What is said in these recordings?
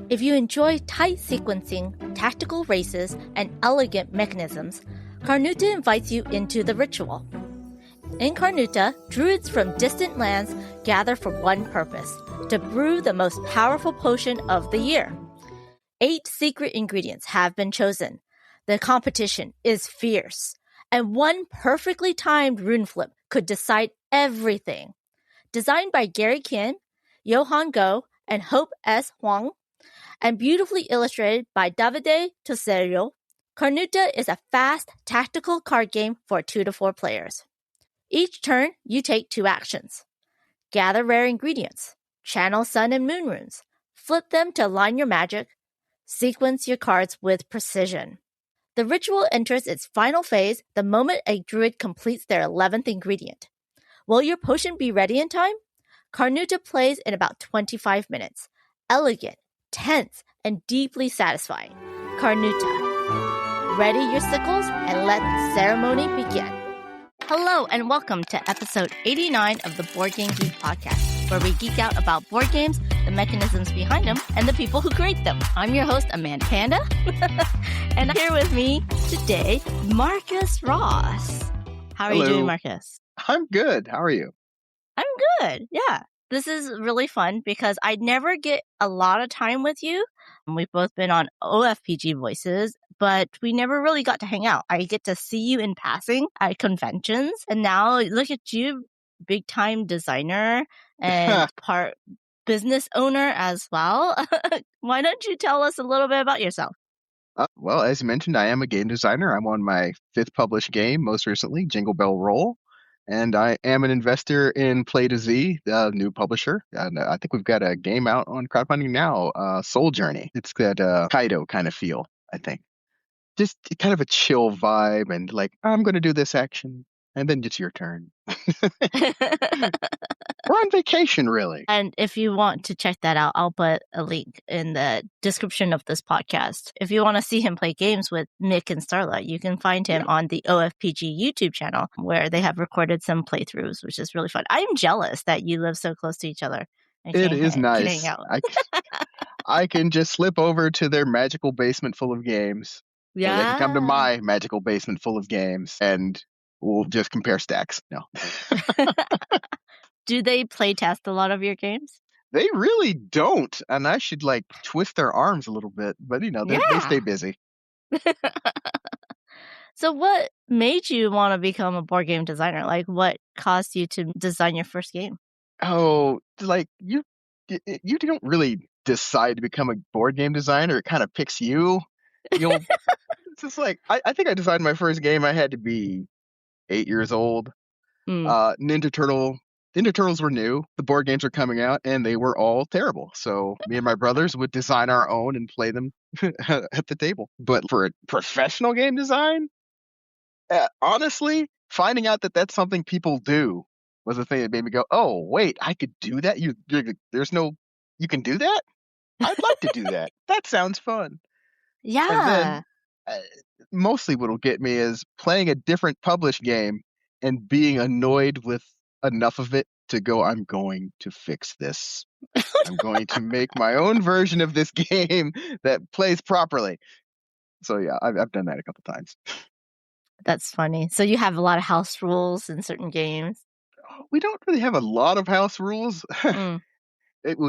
If you enjoy tight sequencing, tactical races, and elegant mechanisms, Carnuta invites you into the ritual. In Carnuta, druids from distant lands gather for one purpose, to brew the most powerful potion of the year. 8 secret ingredients have been chosen. The competition is fierce, and one perfectly timed rune flip could decide everything. Designed by Gary Kim, Johan Go, and Hope S. Huang, and beautifully illustrated by Davide Toserio, Carnuta is a fast, tactical card game for 2 to 4 players. Each turn, you take 2 actions. Gather rare ingredients, channel sun and moon runes, flip them to align your magic, sequence your cards with precision. The ritual enters its final phase the moment a druid completes their 11th ingredient. Will your potion be ready in time? Carnuta plays in about 25 minutes. Elegant, tense, and deeply satisfying. Carnuta. Ready your sickles and let the ceremony begin. Hello and welcome to episode 89 of the Board Game Geek podcast, where we geek out about board games, the mechanisms behind them, and the people who create them. I'm your host, Amanda Panda, and here with me today, Marcus Ross. How are you doing, Marcus? I'm good. How are you? I'm good, yeah. This is really fun because I never get a lot of time with you. We've both been on OFPG Voices, but we never really got to hang out. I get to see you in passing at conventions, and now look at you, big time designer and part business owner as well. Why don't you tell us a little bit about yourself? Well, as you mentioned, I am a game designer. I'm on my 5th published game, most recently, Jingle Bell Roll. And I am an investor in Play to Z, the new publisher. And I think we've got a game out on crowdfunding now, Soul Journey. It's got a Kaido kind of feel, I think. Just kind of a chill vibe and like, I'm going to do this action. And then it's your turn. We're on vacation, really. And if you want to check that out, I'll put a link in the description of this podcast. If you want to see him play games with Mick and Starlight, you can find him on the OFPG YouTube channel, where they have recorded some playthroughs, which is really fun. I'm jealous that you live so close to each other. It is nice. I can just slip over to their magical basement full of games. Yeah. Or they can come to my magical basement full of games, and we'll just compare stacks. No. Do they play test a lot of your games? They really don't. And I should like twist their arms a little bit. But, they stay busy. So what made you want to become a board game designer? Like, what caused you to design your first game? Oh, like you don't really decide to become a board game designer. It kind of picks you. It's just like, I think I designed my first game. I had to be 8 years old. Ninja Turtles were new. The board games were coming out, and they were all terrible. So me and my brothers would design our own and play them at the table. But for a professional game design, honestly, finding out that that's something people do was the thing that made me go, oh, wait, I could do that? You can do that? I'd like to do that. That sounds fun. Yeah. And then, mostly what'll get me is playing a different published game and being annoyed with enough of it to go, I'm going to fix this. I'm going to make my own version of this game that plays properly. So yeah, I've done that a couple times. That's funny. So you have a lot of house rules in certain games? We don't really have a lot of house rules.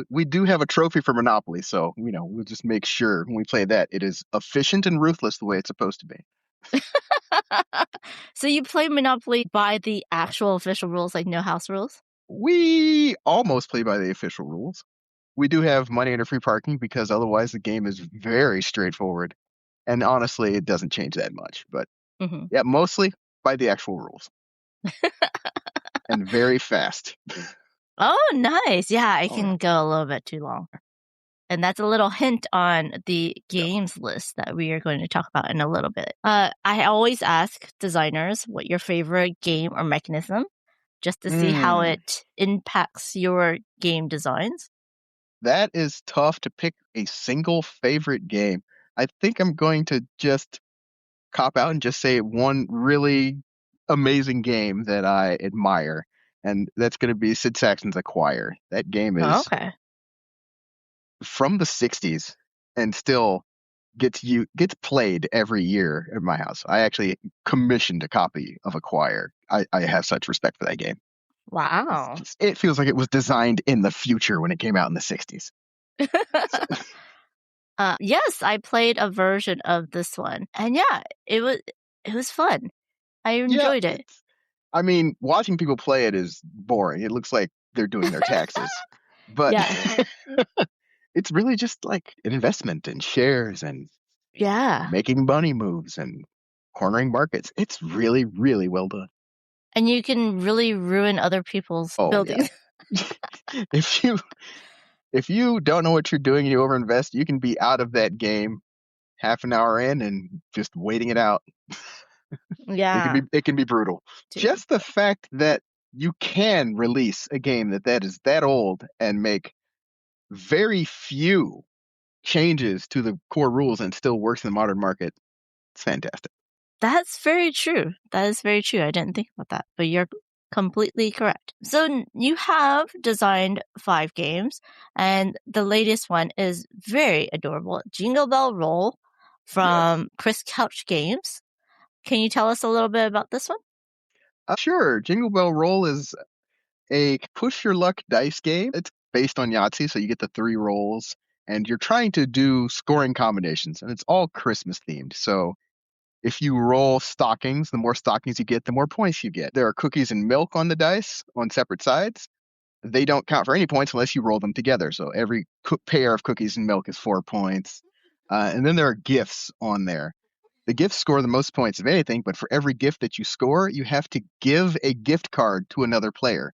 We do have a trophy for Monopoly, so we'll just make sure when we play that it is efficient and ruthless the way it's supposed to be. So you play Monopoly by the actual official rules, like no house rules? We almost play by the official rules. We do have money under free parking because otherwise the game is very straightforward. And honestly, it doesn't change that much. But yeah, mostly by the actual rules. And very fast. Oh, nice. Yeah, I can go a little bit too long. And that's a little hint on the games list that we are going to talk about in a little bit. I always ask designers what your favorite game or mechanism, just to see how it impacts your game designs. That is tough to pick a single favorite game. I think I'm going to just cop out and just say one really amazing game that I admire. And that's going to be Sid Sackson's Acquire. That game is from the 60s. and still gets played every year at my house. I actually commissioned a copy of Acquire. I have such respect for that game. Wow. It feels like it was designed in the future when it came out in the 60s. Yes, I played a version of this one, and yeah, it was fun. I Yeah, enjoyed it. I mean, watching people play it is boring. It looks like they're doing their taxes. But Yes. it's really just like an investment in shares and Yeah. making money moves and cornering markets. It's really, really well done. And you can really ruin other people's Oh buildings. yeah. If you don't know what you're doing and you overinvest, you can be out of that game half an hour in and just waiting it out. Yeah. It can be brutal. Dude. Just the fact that you can release a game that is that old and make very few changes to the core rules and still works in the modern market, it's fantastic. That's very true. That is very true. I didn't think about that, but you're completely correct. So you have designed 5 games, and the latest one is very adorable. Jingle Bell Roll from Chris Couch Games. Can you tell us a little bit about this one? Sure. Jingle Bell Roll is a push your luck dice game. It's based on Yahtzee, so you get the 3 rolls, and you're trying to do scoring combinations, and it's all Christmas themed. So if you roll stockings, the more stockings you get, the more points you get. There are cookies and milk on the dice on separate sides. They don't count for any points unless you roll them together. So every pair of cookies and milk is 4 points. And then there are gifts on there. The gifts score the most points of anything, but for every gift that you score, you have to give a gift card to another player.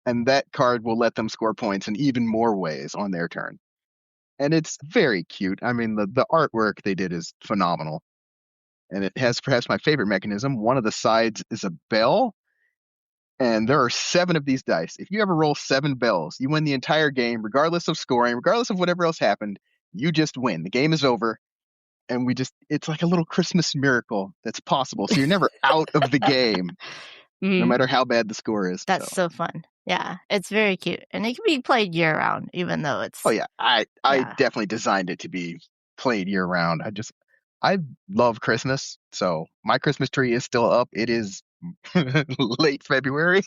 And that card will let them score points in even more ways on their turn. And it's very cute. I mean, the artwork they did is phenomenal. And it has perhaps my favorite mechanism. One of the sides is a bell, and there are 7 of these dice. If you ever roll 7 bells, you win the entire game, regardless of scoring, regardless of whatever else happened. You just win. The game is over, and it's like a little Christmas miracle that's possible. So you're never out of the game, no matter how bad the score is. That's so fun. Yeah, it's very cute. And it can be played year round, even though it's... Oh, yeah. I definitely designed it to be played year round. I love Christmas, so my Christmas tree is still up. It is late February.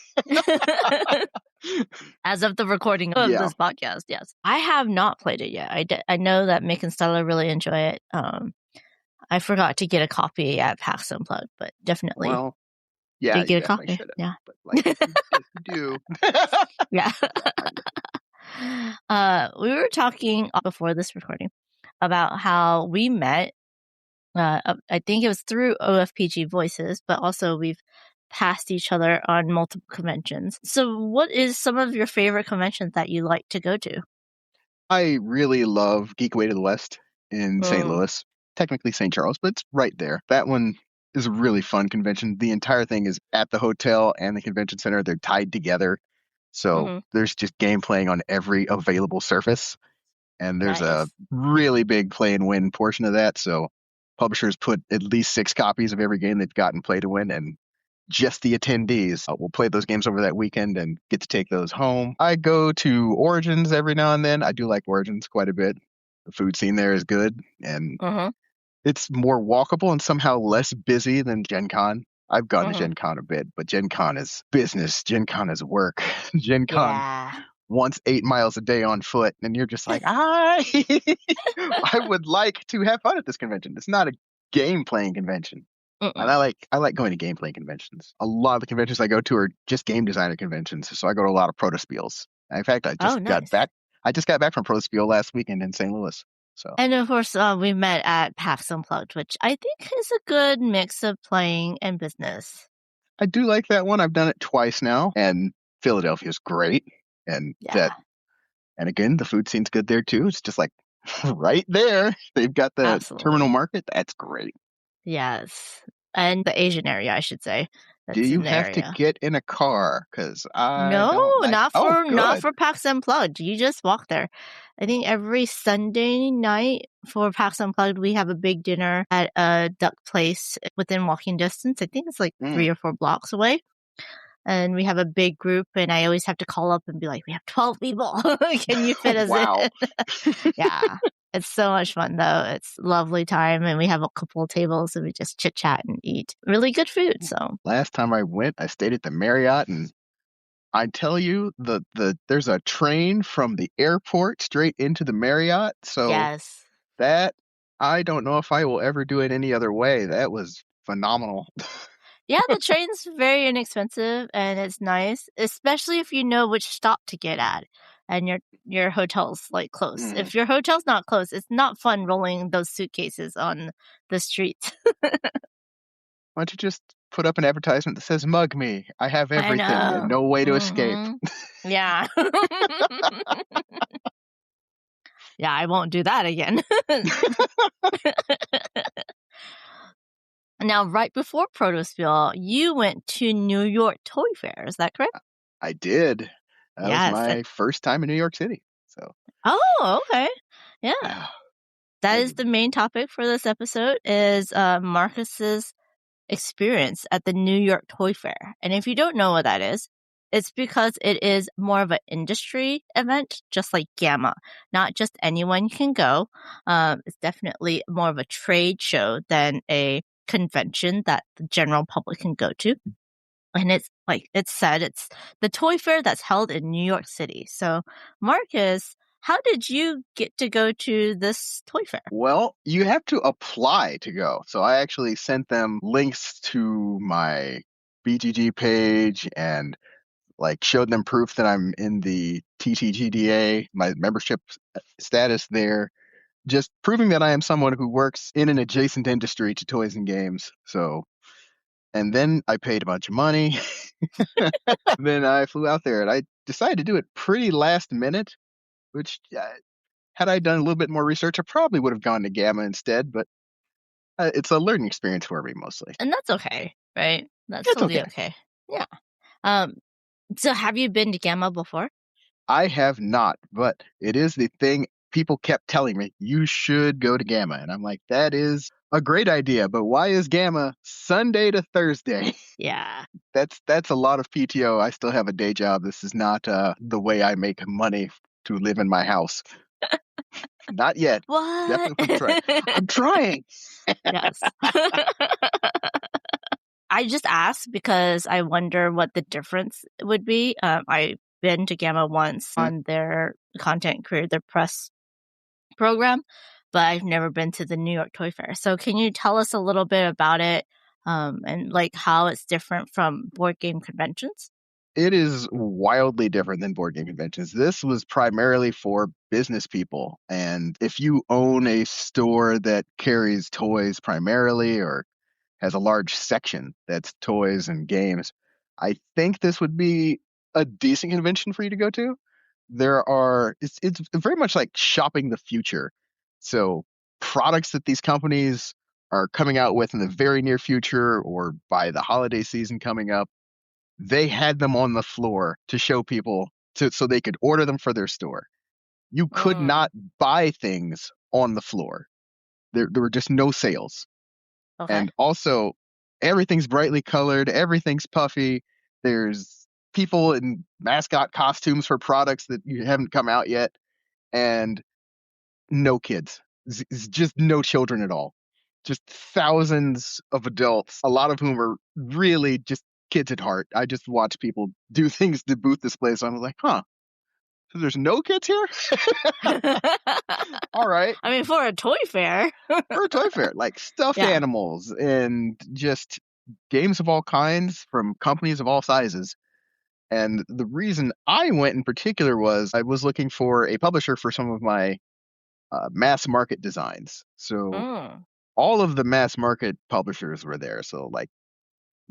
As of the recording of this podcast, yes. I have not played it yet. I know that Mick and Stella really enjoy it. I forgot to get a copy at PAX Unplugged, but definitely did get a copy. Yeah. But like, you do. Yeah. We were talking before this recording about how we met. I think it was through OFPG Voices, but also we've passed each other on multiple conventions. So what is some of your favorite conventions that you like to go to? I really love Geek Way to the West in St. Louis. Technically St. Charles, but it's right there. That one is a really fun convention. The entire thing is at the hotel and the convention center. They're tied together. So there's just game playing on every available surface. And there's a really big play and win portion of that. So publishers put at least 6 copies of every game they've gotten play to win, and just the attendees will play those games over that weekend and get to take those home. I go to Origins every now and then. I do like Origins quite a bit. The food scene there is good, and it's more walkable and somehow less busy than Gen Con. I've gone to Gen Con a bit, but Gen Con is business. Gen Con is work. Gen Con wants 8 miles a day on foot, and you're just like, I would like to have fun at this convention. It's not a game playing convention. And I like going to game playing conventions. A lot of the conventions I go to are just game designer conventions, so I go to a lot of Protospiels. In fact, I just got back from Protospiel last weekend in St. Louis. So, and of course, we met at PAX Unplugged, which I think is a good mix of playing and business. I do like that one. I've done it twice now, and Philadelphia's great. And and again, the food scene's good there too. It's just like right there. They've got the terminal market. That's great. Yes. And the Asian area, I should say. Do you have to get in a car? Because not for PAX Unplugged. You just walk there. I think every Sunday night for PAX Unplugged, we have a big dinner at a duck place within walking distance. I think it's like 3 or 4 blocks away. and we have a big group, and I always have to call up and be like, we have 12 people. Can you fit us Wow. in? Yeah. It's so much fun, though. It's lovely time, and we have a couple of tables, and we just chit-chat and eat really good food. So Last time I went, I stayed at the Marriott, and I tell you, there's a train from the airport straight into the Marriott. So yes. that, I don't know if I will ever do it any other way. That was phenomenal. Yeah, the train's very inexpensive, and it's nice, especially if you know which stop to get at and your hotel's like close. Mm. If your hotel's not close, it's not fun rolling those suitcases on the streets. Why don't you just put up an advertisement that says "Mug me, I have I everything and know. no way to escape." Yeah. Yeah, I won't do that again. Now, right before Protospiel, you went to New York Toy Fair. Is that correct? I did. That was Yes. my first time in New York City. So Oh, okay. Yeah. yeah, That I is the main topic for this episode is Marcus's experience at the New York Toy Fair. And if you don't know what that is, it's because it is more of an industry event, just like Gamma. Not just anyone can go. It's definitely more of a trade show than a convention that the general public can go to. And it's like it's said, it's the toy fair that's held in New York City. So, Marcus, how did you get to go to this toy fair? Well, you have to apply to go. So I actually sent them links to my BGG page and like showed them proof that I'm in the TTGDA, my membership status there, just proving that I am someone who works in an adjacent industry to toys and games. So, and then I paid a bunch of money. Then I flew out there and I decided to do it pretty last minute, which had I done a little bit more research, I probably would have gone to Gamma instead, but it's a learning experience for me mostly. And that's okay, right? That's It's totally okay. okay. Yeah. So have you been to Gamma before? I have not, but it is the thing people kept telling me, you should go to Gamma. And I'm like, that is a great idea, but why is Gamma Sunday to Thursday? Yeah. That's a lot of PTO. I still have a day job. This is not the way I make money to live in my house. Not yet. What? I'm trying. Yes. I just asked because I wonder what the difference would be. I've been to Gamma once on their content career, their press program, but I've never been to the New York Toy Fair. So can you tell us a little bit about it and like how it's different from board game conventions? It is wildly different than board game conventions. This was primarily for business people. And if you own a store that carries toys primarily or has a large section that's toys and games, I think this would be a decent convention for you to go to. It's very much like shopping the future. So products that these companies are coming out with in the very near future or by the holiday season coming up, they had them on the floor to show people so they could order them for their store. You could not buy things on the floor. There were just no sales. Okay. And also, everything's brightly colored, everything's puffy. There's people in mascot costumes for products that you haven't come out yet, and no kids. Just no children at all. Just thousands of adults, a lot of whom are really just kids at heart. I just watch people do things to booth displays. So I'm like, huh, so there's no kids here? All right. I mean, for a toy fair. For a toy fair, like stuffed animals and just games of all kinds from companies of all sizes. And the reason I went in particular was I was looking for a publisher for some of my mass market designs. So all of the mass market publishers were there. So like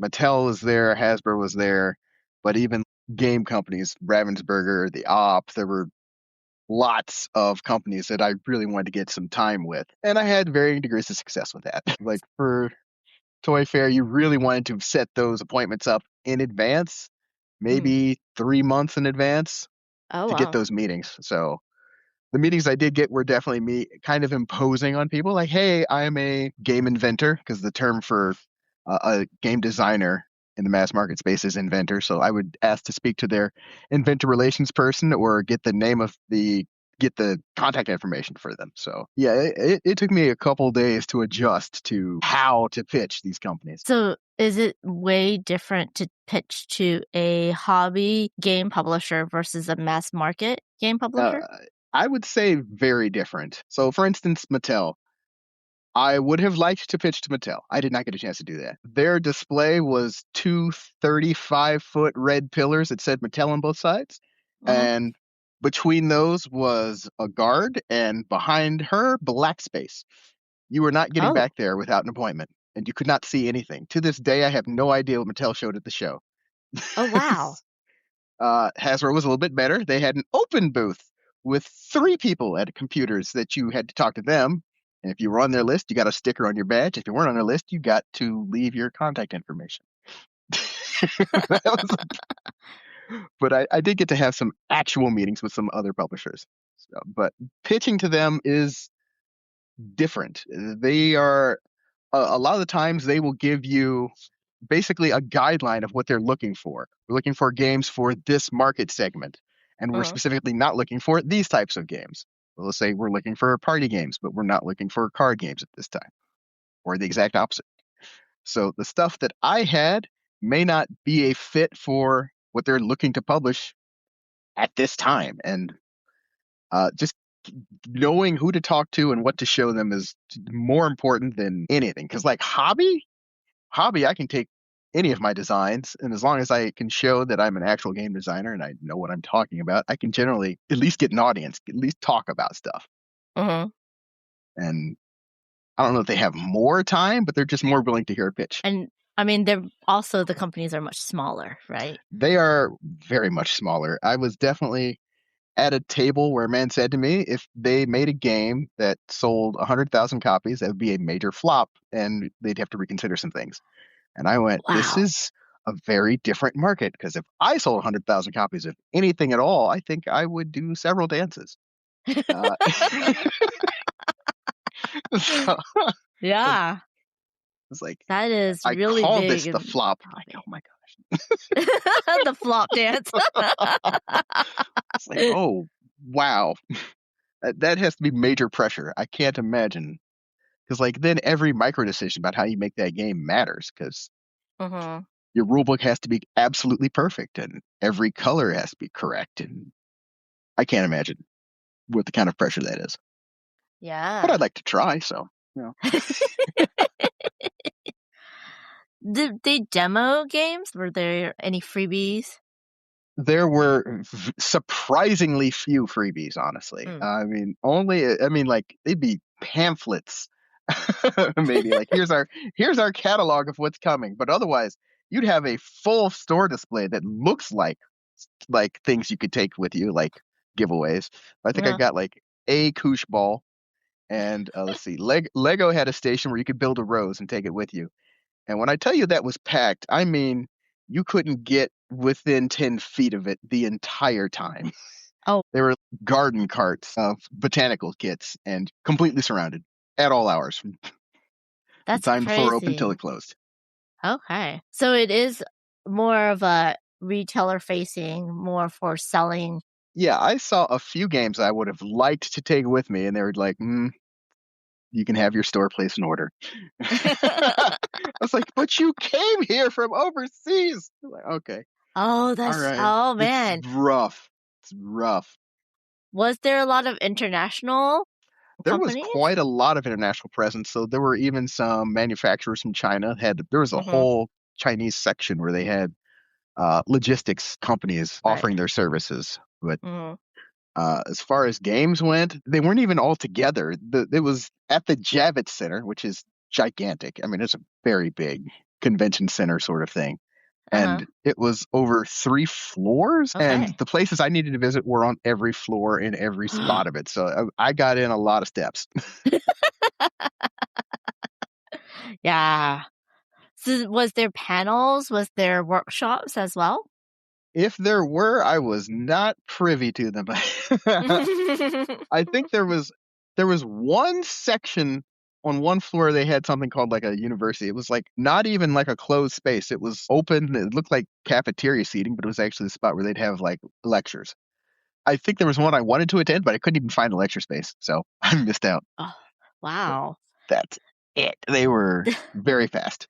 Mattel was there, Hasbro was there, but even game companies, Ravensburger, the Op, there were lots of companies that I really wanted to get some time with. And I had varying degrees of success with that. Like for Toy Fair, you really wanted to set those appointments up in advance, maybe 3 months in advance to get those meetings. So the meetings I did get were definitely me kind of imposing on people like, hey, I'm a game inventor, because the term for a game designer in the mass market space is Inventor. So I would ask to speak to their Inventor relations person or get the contact information for them. So yeah, it took me a couple days to adjust to how to pitch these companies. So is it way different to pitch to a hobby game publisher versus a mass market game publisher? I would say very different. So for instance, Mattel. I would have liked to pitch to Mattel. I did not get a chance to do that. Their display was two 35-foot red pillars that said Mattel on both sides. And between those was a guard, and behind her, black space. You were not getting back there without an appointment, and you could not see anything. To this day, I have no idea what Mattel showed at the show. Oh, wow. Hasbro was a little bit better. They had an open booth with 3 people at computers that you had to talk to them. And if you were on their list, you got a sticker on your badge. If you weren't on their list, you got to leave your contact information. But I did get to have some actual meetings with some other publishers. But pitching to them is different. They are a lot of the times they will give you basically a guideline of what they're looking for. We're looking for games for this market segment, and we're specifically not looking for these types of games. Well, let's say we're looking for party games, but we're not looking for card games at this time, or the exact opposite. So the stuff that I had may not be a fit for what they're looking to publish at this time. And just knowing who to talk to and what to show them is more important than anything. Because like hobby, I can take any of my designs, and as long as I can show that I'm an actual game designer and I know what I'm talking about, I can generally at least get an audience, at least talk about stuff. And I don't know if they have more time, but they're just more willing to hear a pitch. And I mean, they're also, the companies are much smaller, right? They are very much smaller. I was definitely at a table where a man said to me, if they made a game that sold 100,000 copies, that would be a major flop, and they'd have to reconsider some things. And I went, This is a very different market, because if I sold 100,000 copies of anything at all, I think I would do several dances. Yeah. It's like, that is I really call big. this the flop. Like, oh my gosh. The flop dance. It's like, oh, wow. That has to be major pressure. I can't imagine. Because like then every micro decision about how you make that game matters, because your rule book has to be absolutely perfect and every color has to be correct. And I can't imagine what the kind of pressure that is. Yeah. But I'd like to try, so, you know. Did they demo games? Were there any freebies? There were surprisingly few freebies, honestly. I mean, like they'd be pamphlets. Maybe like here's our catalog of what's coming, but otherwise you'd have a full store display that looks like things you could take with you, like giveaways. I think I got like a koosh ball, and let's see, Lego had a station where you could build a rose and take it with you. And when I tell you that was packed, I mean you couldn't get within 10 feet of it the entire time. Oh, there were garden carts of botanical kits and completely surrounded at all hours from that's the time crazy. before open till it closed. Okay. So it is more of a retailer facing, more for selling. Yeah, I saw a few games I would have liked to take with me, and they were like, you can have your store place in order. I was like, but you came here from overseas. Like, okay. Oh, that's all right. Oh man. It's rough. Was there a lot of international There companies? was quite a lot of international presence. So there were even some manufacturers from China. There was a whole Chinese section where they had logistics companies offering their services. But as far as games went, they weren't even all together. It was at the Javits Center, which is gigantic. I mean, it's a very big convention center sort of thing. And it was over 3 floors. Okay. And the places I needed to visit were on every floor in every spot of it. So I got in a lot of steps. Yeah. So was there panels? Was there workshops as well? If there were, I was not privy to them. I think there was one section on one floor they had something called like a university. It was like not even like a closed space. It was open. It looked like cafeteria seating, but it was actually the spot where they'd have like lectures. I think there was one I wanted to attend, but I couldn't even find a lecture space, so I missed out. Oh, But wow. that's it. They were very fast.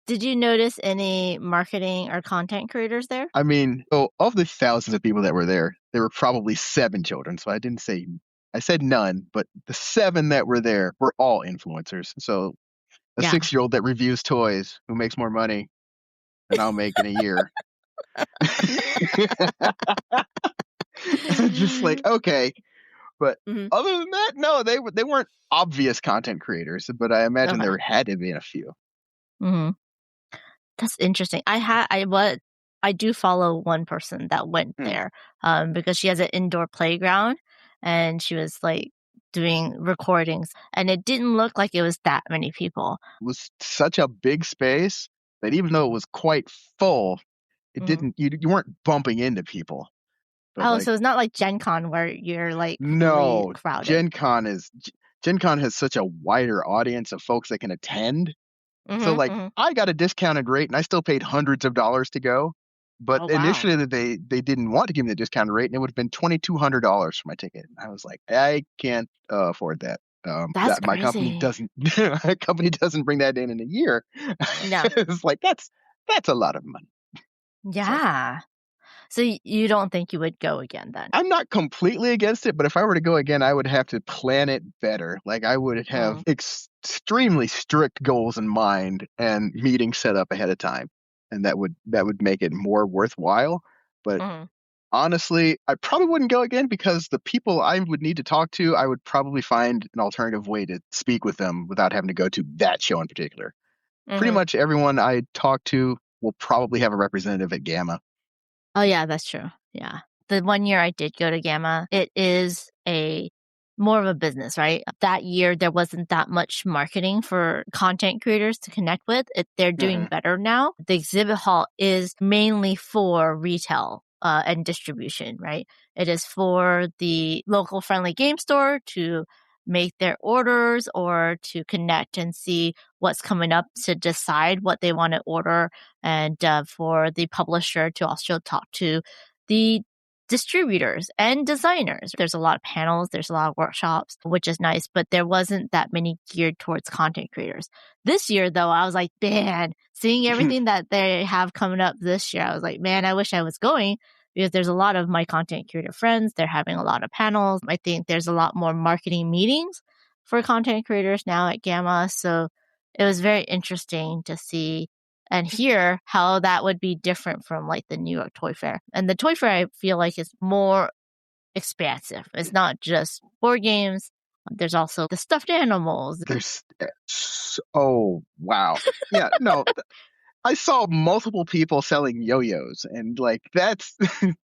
Did you notice any marketing or content creators there? I mean, so of the thousands of people that were there were probably 7 children. So I said none, but the 7 that were there were all influencers. So a Yeah. 6-year-old that reviews toys who makes more money than I'll make in a year. Just like, okay. But Hmm. other than that, no, they weren't obvious content creators, but I imagine Okay. there had to have been a few. Hmm. That's interesting. I do follow one person that went Hmm. there, because she has an indoor playground, and she was like doing recordings, and it didn't look like it was that many people. It was such a big space that even though it was quite full, it Hmm. didn't you weren't bumping into people. But Oh, like, so it's not like Gen Con where you're like really no, crowded. Gen Con has such a wider audience of folks that can attend. So Hmm. like Hmm. I got a discounted rate and I still paid hundreds of dollars to go. But Oh, wow. initially they didn't want to give me the discounted rate and it would have been $2,200 for my ticket. And I was like, I can't afford that. That's That my company crazy. doesn't my company doesn't bring that in a year. No. It's like that's a lot of money. So Yeah. So you don't think you would go again then? I'm not completely against it, but if I were to go again, I would have to plan it better. Like I would have Mm. extremely strict goals in mind and meetings set up ahead of time, and that would make it more worthwhile. But Mhm. honestly, I probably wouldn't go again because the people I would need to talk to, I would probably find an alternative way to speak with them without having to go to that show in particular. Pretty Mhm. much everyone I talk to will probably have a representative at Gamma. Oh, yeah, that's true. Yeah. The one year I did go to Gamma, it is a more of a business, right? That year, there wasn't that much marketing for content creators to connect with. They're doing Hmm. better now. The exhibit hall is mainly for retail and distribution, right? It is for the local friendly game store to make their orders or to connect and see what's coming up to decide what they want to order, and for the publisher to also talk to the distributors and designers. There's a lot of panels, there's a lot of workshops, which is nice, but there wasn't that many geared towards content creators. This year, though, I was like, man, seeing everything that they have coming up this year, I was like, man, I wish I was going, because there's a lot of my content creator friends. They're having a lot of panels. I think there's a lot more marketing meetings for content creators now at Gamma. So it was very interesting to see and hear how that would be different from like the New York Toy Fair. And the Toy Fair, I feel like, is more expansive. It's not just board games. There's also the stuffed animals. There's oh wow. Yeah, no, I saw multiple people selling yo-yos and like that's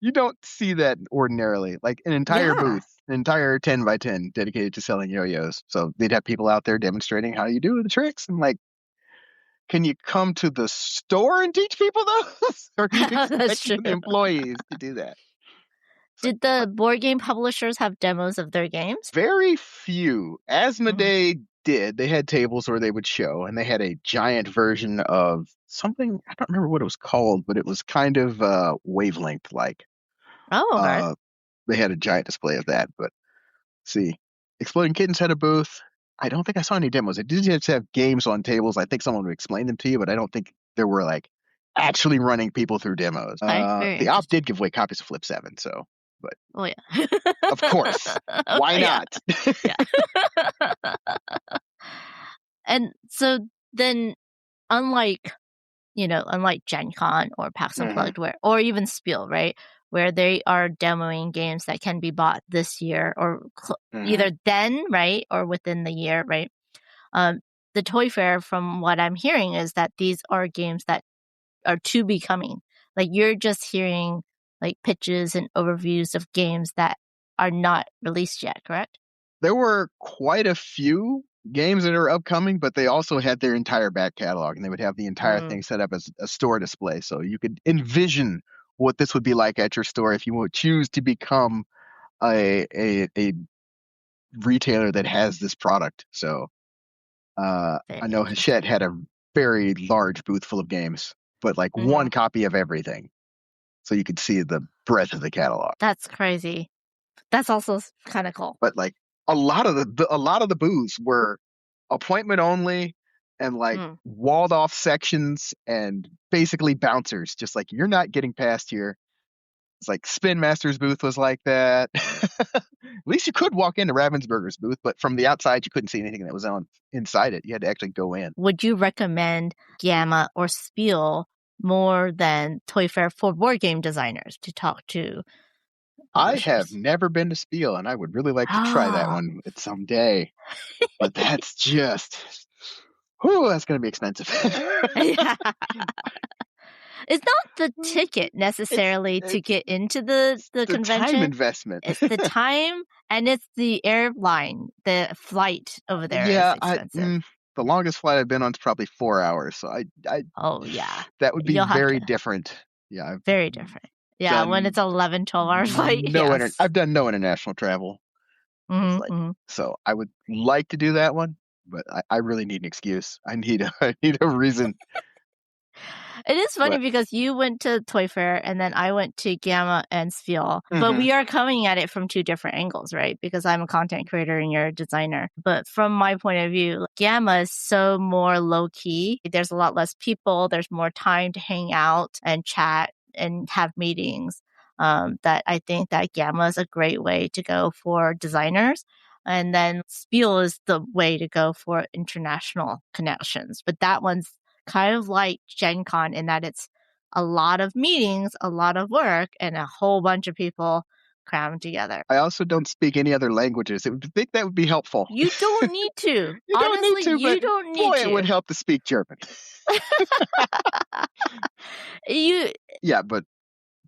you don't see that ordinarily. Like an entire Yeah. booth, an entire 10 by 10 dedicated to selling yo-yos. So they'd have people out there demonstrating how you do the tricks and like can you come to the store and teach people those? Or are you That's true. expecting the employees to do that? It's like Did the board game publishers have demos of their games? very few. Mhm. Asmodee did. They had tables where they would show, and they had a giant version of something. I don't remember what it was called, but it was kind of wavelength like. Oh, okay. Uh, they had a giant display of that. But see, Exploding Kittens had a booth. I don't think I saw any demos. It did just have games on tables. I think someone would explain them to you, but I don't think there were like actually running people through demos. Okay. Very The op interesting. did give away copies of Flip 7, so but Oh, yeah. of course, why Okay, yeah. not? Yeah. And so then, unlike, unlike Gen Con or PAX Hmm. Unplugged, or even Spiel, right, where they are demoing games that can be bought this year or Hmm. either then, right, or within the year, right? Um, the Toy Fair, from what I'm hearing, is that these are games that are to be coming. Like you're just hearing like pitches and overviews of games that are not released yet, correct? There were quite a few games that are upcoming, but they also had their entire back catalog, and they would have the entire Mm. thing set up as a store display, so you could envision what this would be like at your store if you would choose to become a retailer that has this product. So Very I know interesting. Hachette had a very large booth full of games, but like one copy of everything. So you could see the breadth of the catalog. That's crazy. That's also kind of cool. But like a lot of the booths were appointment only and like walled off sections and basically bouncers. Just like you're not getting past here. It's like Spin Master's booth was like that. At least you could walk into Ravensburger's booth, but from the outside you couldn't see anything that was on inside it. You had to actually go in. Would you recommend Gamma or Spiel more than Toy Fair for board game designers to talk to I have publishers? never been to Spiel, and I would really like to try that Ah, one someday. But that's just, whew, that's going to be expensive. yeah. It's not the ticket it's necessarily to it's get into the the time convention. investment. It's the time and it's the airline. The flight over there is Yeah, expensive. the longest flight I've been on is probably 4 hours, so I Oh, yeah. that would be You'll have very to. different. Yeah, I've Very different. Yeah, when done it's 11, 12 hour flight, yes. I've done no international travel. It's like, Mm-hmm. so I would like to do that one, but I really need an excuse. I need a reason. It is funny But because you went to Toy Fair and then I went to Gamma and Spiel, but mhm. we are coming at it from two different angles, right? Because I'm a content creator and you're a designer. But from my point of view, Gamma is so more low key. There's a lot less people. There's more time to hang out and chat and have meetings. That I think that Gamma is a great way to go for designers. And then Spiel is the way to go for international connections. But that one's kind of like Gen Con in that it's a lot of meetings, a lot of work, and a whole bunch of people crammed together. I also don't speak any other languages. I would think that would be helpful. You don't need to. You don't need Honestly, to, you but don't need boy, to. it would help to speak German. You Yeah, but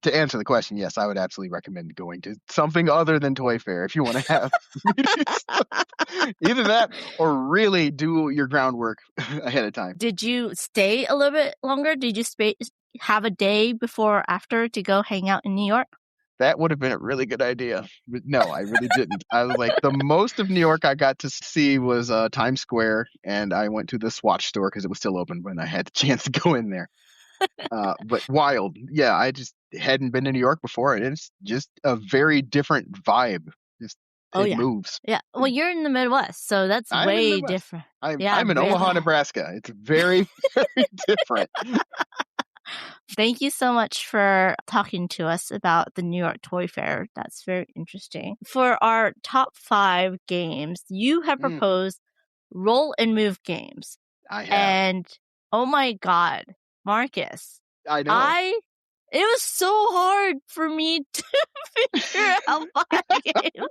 to answer the question, yes, I would absolutely recommend going to something other than Toy Fair if you want to have either that or really do your groundwork ahead of time. Did you stay a little bit longer? Did you have a day before or after to go hang out in New York? That would have been a really good idea. But no, I really didn't. I was like, the most of New York I got to see was Times Square, and I went to the Swatch store because it was still open when I had the chance to go in there. But wild. Yeah, I just hadn't been to New York before, and it's just a very different vibe. Just Oh, it yeah. moves. Yeah. Well, you're in the Midwest, so that's I'm in the way Midwest. different. Yeah, I'm in really. Omaha, Nebraska. It's very, very different. Thank you so much for talking to us about the New York Toy Fair. That's very interesting. For our top 5 games, you have proposed roll and move games. I have. And oh my God, Marcus, I know. it was so hard for me to figure out 5 games.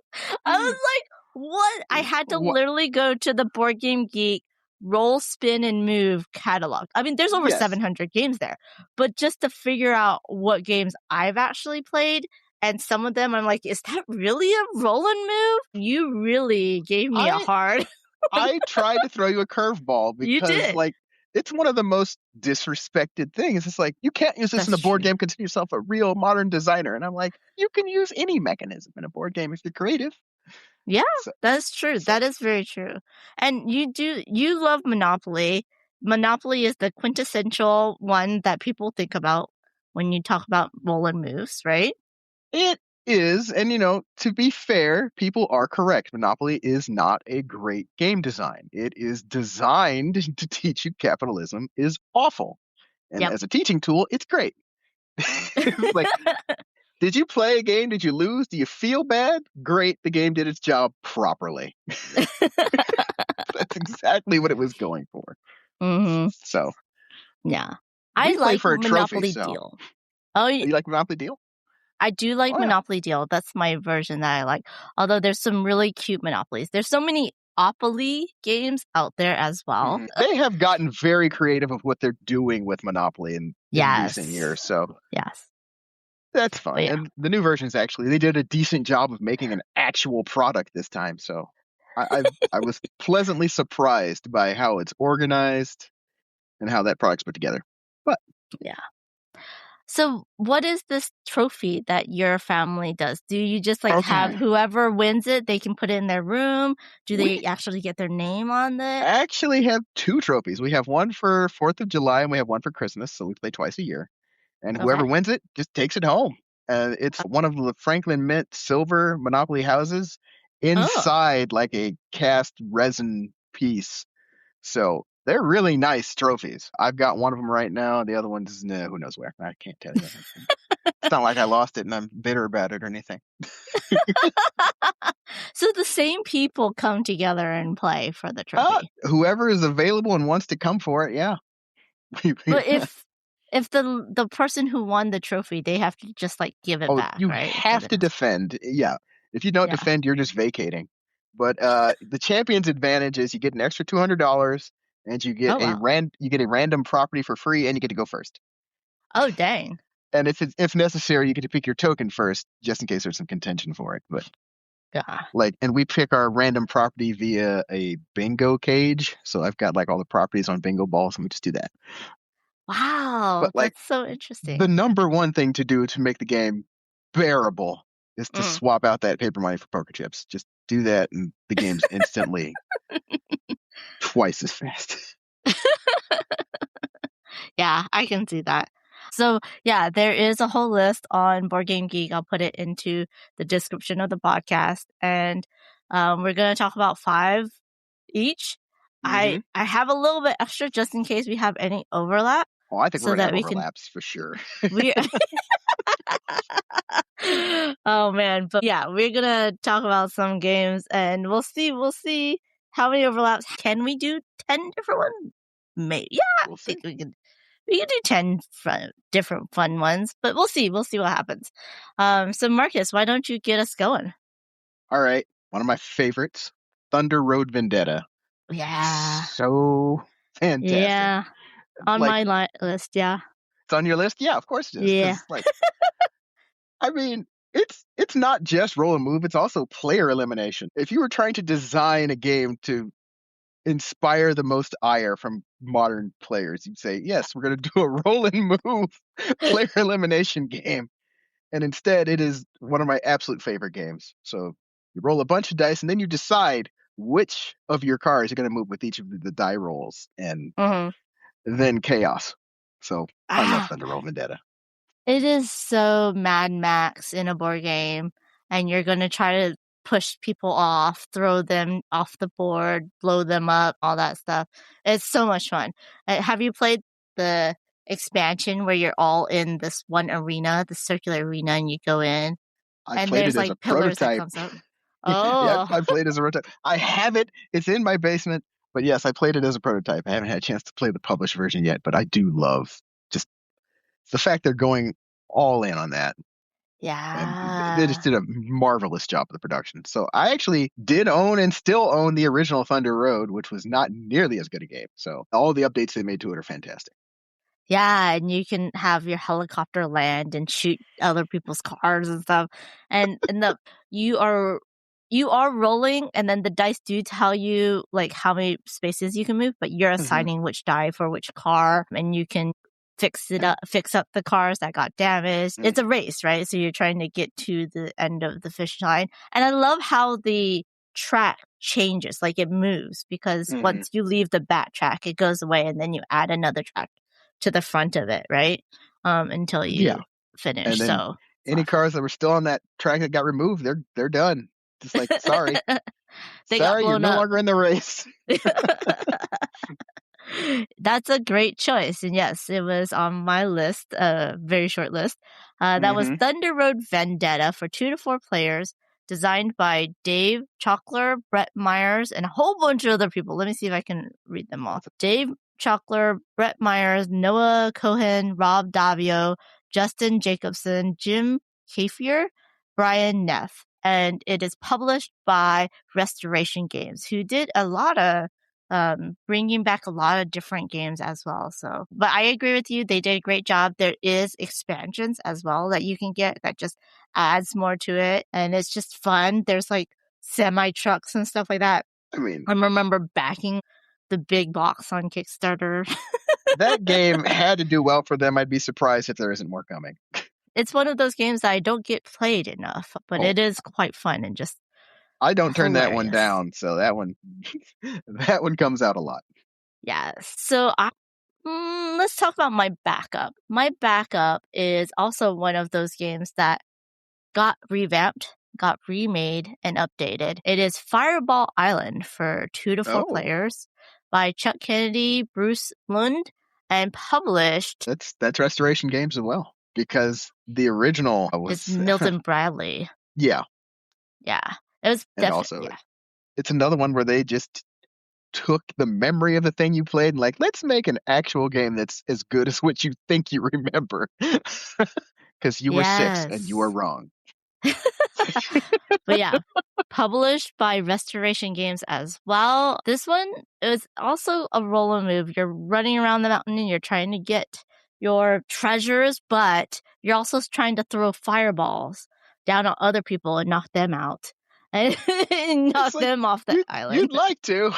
I was like, what? I had to literally go to the Board Game Geek roll, spin, and move catalog. I mean, there's over 700 games there, but just to figure out what games I've actually played, and some of them I'm like, is that really a roll and move? You really gave me a hard. I tried to throw you a curveball because, like, it's one of the most disrespected things. It's like, you can't use this in a board game, consider yourself a real modern designer. And I'm like, you can use any mechanism in a board game if you're creative. Yeah, that's true. That is very true. And you love Monopoly. Monopoly is the quintessential one that people think about when you talk about roll and moves, right? It is. And, to be fair, people are correct. Monopoly is not a great game design. It is designed to teach you capitalism is awful. And as a teaching tool, it's great. It's like, did you play a game? Did you lose? Do you feel bad? Great. The game did its job properly. That's exactly what it was going for. Mm-hmm. So, yeah. I like Monopoly Deal. Oh, you like Monopoly Deal? I do like Monopoly Deal. That's my version that I like. Although there's some really cute Monopolies. There's so many Opoly games out there as well. They have gotten very creative of what they're doing with Monopoly in recent years. So that's fine. Yeah. And the new versions, actually, they did a decent job of making an actual product this time. So I was pleasantly surprised by how it's organized and how that product's put together. But yeah. So what is this trophy that your family does? Do you just like have Okay. whoever wins it, they can put it in their room? Do We they actually get their name on it? actually have two trophies. We have one for 4th of July and we have one for Christmas. So we play twice a year. And whoever Okay. wins it just takes it home. It's one of the Franklin Mint silver Monopoly houses Oh. inside like a cast resin piece. So they're really nice trophies. I've got one of them right now. The other one's who knows where. I can't tell you. It's not like I lost it and I'm bitter about it or anything. So the same people come together and play for the trophy. Whoever is available and wants to come for it, yeah. But if the person who won the trophy, they have to just like give it Oh, back, you right? have to defend. Yeah. If you don't Yeah. defend, you're just vacating. But the champion's advantage is you get an extra $200 and you get Oh wow. you get a random property for free and you get to go first. Oh dang. And if necessary, you get to pick your token first, just in case there's some contention for it. But Yeah. and we pick our random property via a bingo cage. So I've got like all the properties on bingo balls, and we just do that. Wow, But like that's so the interesting. number one thing to do to make the game bearable is to Mm. swap out that paper money for poker chips. Just do that, and the game's instantly twice as fast. Yeah, I can see that. So yeah, there is a whole list on Board Game Geek. I'll put it into the description of the podcast, and we're gonna talk about 5 each. Mm-hmm. I have a little bit extra just in case we have any overlap, Oh, I think we're so gonna that have we can overlaps for sure. we. Oh man, but yeah, we're gonna talk about some games, and we'll see how many overlaps. Can we do 10 different ones? Maybe. Yeah, I We'll see. think we could do 10 different fun ones, but we'll see what happens. So Marcus, why don't you get us going? All right, one of my favorites, Thunder Road Vendetta. Yeah, So fantastic. yeah, on Like, my list. Yeah, it's on your list? Yeah, of course it is. yeah. Because I mean, it's not just roll and move, it's also player elimination. If you were trying to design a game to inspire the most ire from modern players, you'd say, yes, we're going to do a roll and move player elimination game. And instead, it is one of my absolute favorite games. So you roll a bunch of dice, and then you decide which of your cards are going to move with each of the die rolls, and Mhm. then chaos. So I love Ah, Thunder Roll Vendetta. it is so Mad Max in a board game, and you're gonna try to push people off, throw them off the board, blow them up, all that stuff. It's so much fun. Have you played the expansion where you're all in this one arena, the circular arena, and you go in, I and played there's it as a like pillars that prototype. comes up? Yeah, Oh, I played as a prototype. I have it. It's in my basement. But yes, I played it as a prototype. I haven't had a chance to play the published version yet, but I do love just the fact they're going all in on that. And they just yeah. did a marvelous job of the production. So I actually did own and still own the original Thunder Road, which was not nearly as good a game. So all the updates they made to it are fantastic. Yeah, and you can have your helicopter land and shoot other people's cars and stuff. And you are rolling, and then the dice do tell you like how many spaces you can move, but you're Hmm. assigning which die for which car, and you can fix up the cars that got damaged. It's a race, right? So you're trying to get to the end of the finish line. And I love how the track changes, like it moves, because Hmm. once you leave the back track, it goes away, and then you add another track to the front of it, right? Until Yeah. you finish. And then So it's a any lot of fun. cars that were still on that track that got removed, they're done. Just like, sorry. They got Sorry, you're blown no up. longer in the race. That's a great choice. And yes, it was on my list, a very short list. That was Hmm. Thunder Road Vendetta for 2 to 4 players, designed by Dave Chockler, Brett Myers, and a whole bunch of other people. Let me see if I can read them all. Dave Chockler, Brett Myers, Noah Cohen, Rob Davio, Justin Jacobson, Jim Cafier, Brian Neff. And it is published by Restoration Games, who did a lot of bringing back a lot of different games as well. So, but I agree with you. They did a great job. There is expansions as well that you can get that just adds more to it. And it's just fun. There's like semi trucks and stuff like that. I mean, I remember backing the big box on Kickstarter. That game had to do well for them. I'd be surprised if there isn't more coming. It's one of those games that I don't get played enough, but it is quite fun and just I don't turn that one hilarious. down, so that one comes out a lot. Yeah. So let's talk about my backup. My backup is also one of those games that got revamped, got remade, and updated. It is Fireball Island for 2 to 4 players by Chuck Kennedy, Bruce Lund, and published. That's Restoration Games as well, because the original was Milton Bradley. Yeah. Yeah. It was definitely. It's another one where they just took the memory of the thing you played and let's make an actual game that's as good as what you think you remember. Because you were 6 and you were wrong. But yeah, published by Restoration Games as well. This one is also a roll and move. You're running around the mountain and you're trying to get your treasures, but you're also trying to throw fireballs down on other people and knock them out. And knock them off the island. You'd like to.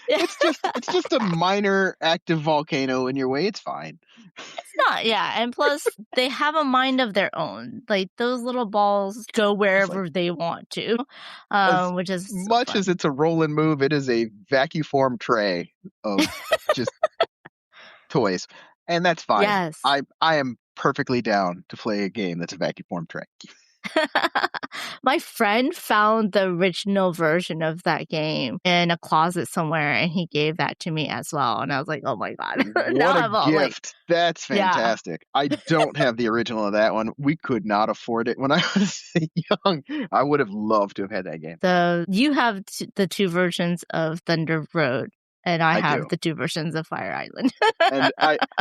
It's just a minor active volcano in your way. It's fine. It's not, yeah. And plus, they have a mind of their own. Those little balls go wherever they want to, which is much as it's a roll and move. It is a vacuum form tray of just toys, and that's fine. Yes, I am perfectly down to play a game that's a vacuum form tray. My friend found the original version of that game in a closet somewhere, and he gave that to me as well. And I was like, "Oh my god!" What a gift! That's fantastic. Yeah. I don't have the original of that one. We could not afford it when I was young. I would have loved to have had that game. So you have the 2 versions of Thunder Road. And I have the 2 versions of Fire Island. And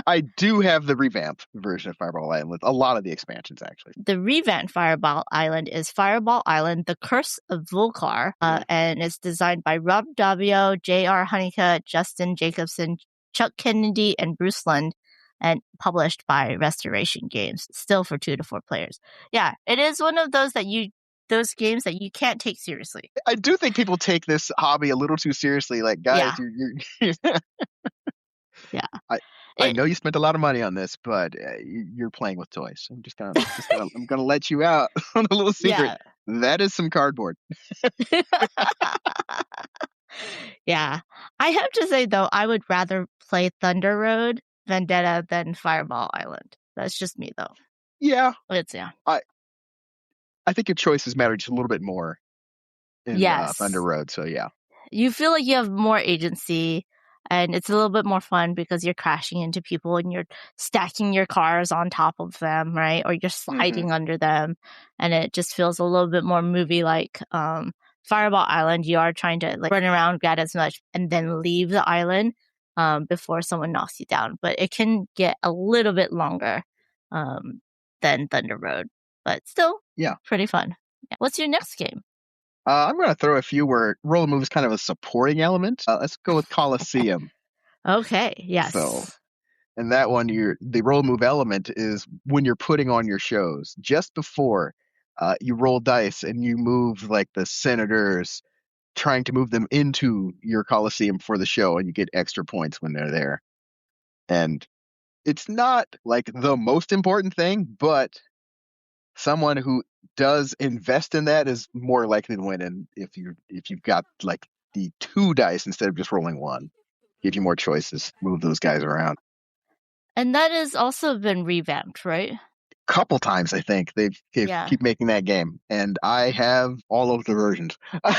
I do have the revamped version of Fireball Island with a lot of the expansions, actually. The revamped Fireball Island is Fireball Island, The Curse of Vul-Kar, and it's designed by Rob Dabbio, J.R. Honeycutt, Justin Jacobson, Chuck Kennedy, and Bruce Lund, and published by Restoration Games, still for 2 to 4 players. Yeah, it is one of those games that you can't take seriously. I do think people take this hobby a little too seriously. Guys, you're yeah. I know you spent a lot of money on this, but you're playing with toys. I'm I'm gonna let you out on a little secret. Yeah. That is some cardboard. Yeah. I have to say though, I would rather play Thunder Road, Vendetta than Fireball Island. That's just me though. Yeah. Yeah. I think your choices matter just a little bit more in Thunder Road. So, yeah. You feel like you have more agency, and it's a little bit more fun because you're crashing into people and you're stacking your cars on top of them, right? Or you're sliding under them, and it just feels a little bit more movie-like. Fireball Island, you are trying to run around, get as much, and then leave the island before someone knocks you down. But it can get a little bit longer than Thunder Road. But still, pretty fun. Yeah. What's your next game? I'm going to throw a few where roll and move is kind of a supporting element. Let's go with Colosseum. Okay, yes. So, and that one, the roll and move element is when you're putting on your shows. Just before you roll dice and you move the senators, trying to move them into your Colosseum for the show, and you get extra points when they're there. And it's not the most important thing, but someone who does invest in that is more likely to win. And if you've got the 2 dice instead of just rolling 1, give you more choices, move those guys around. And that has also been revamped, right? Couple times, I think they keep making that game, and I have all of the versions. I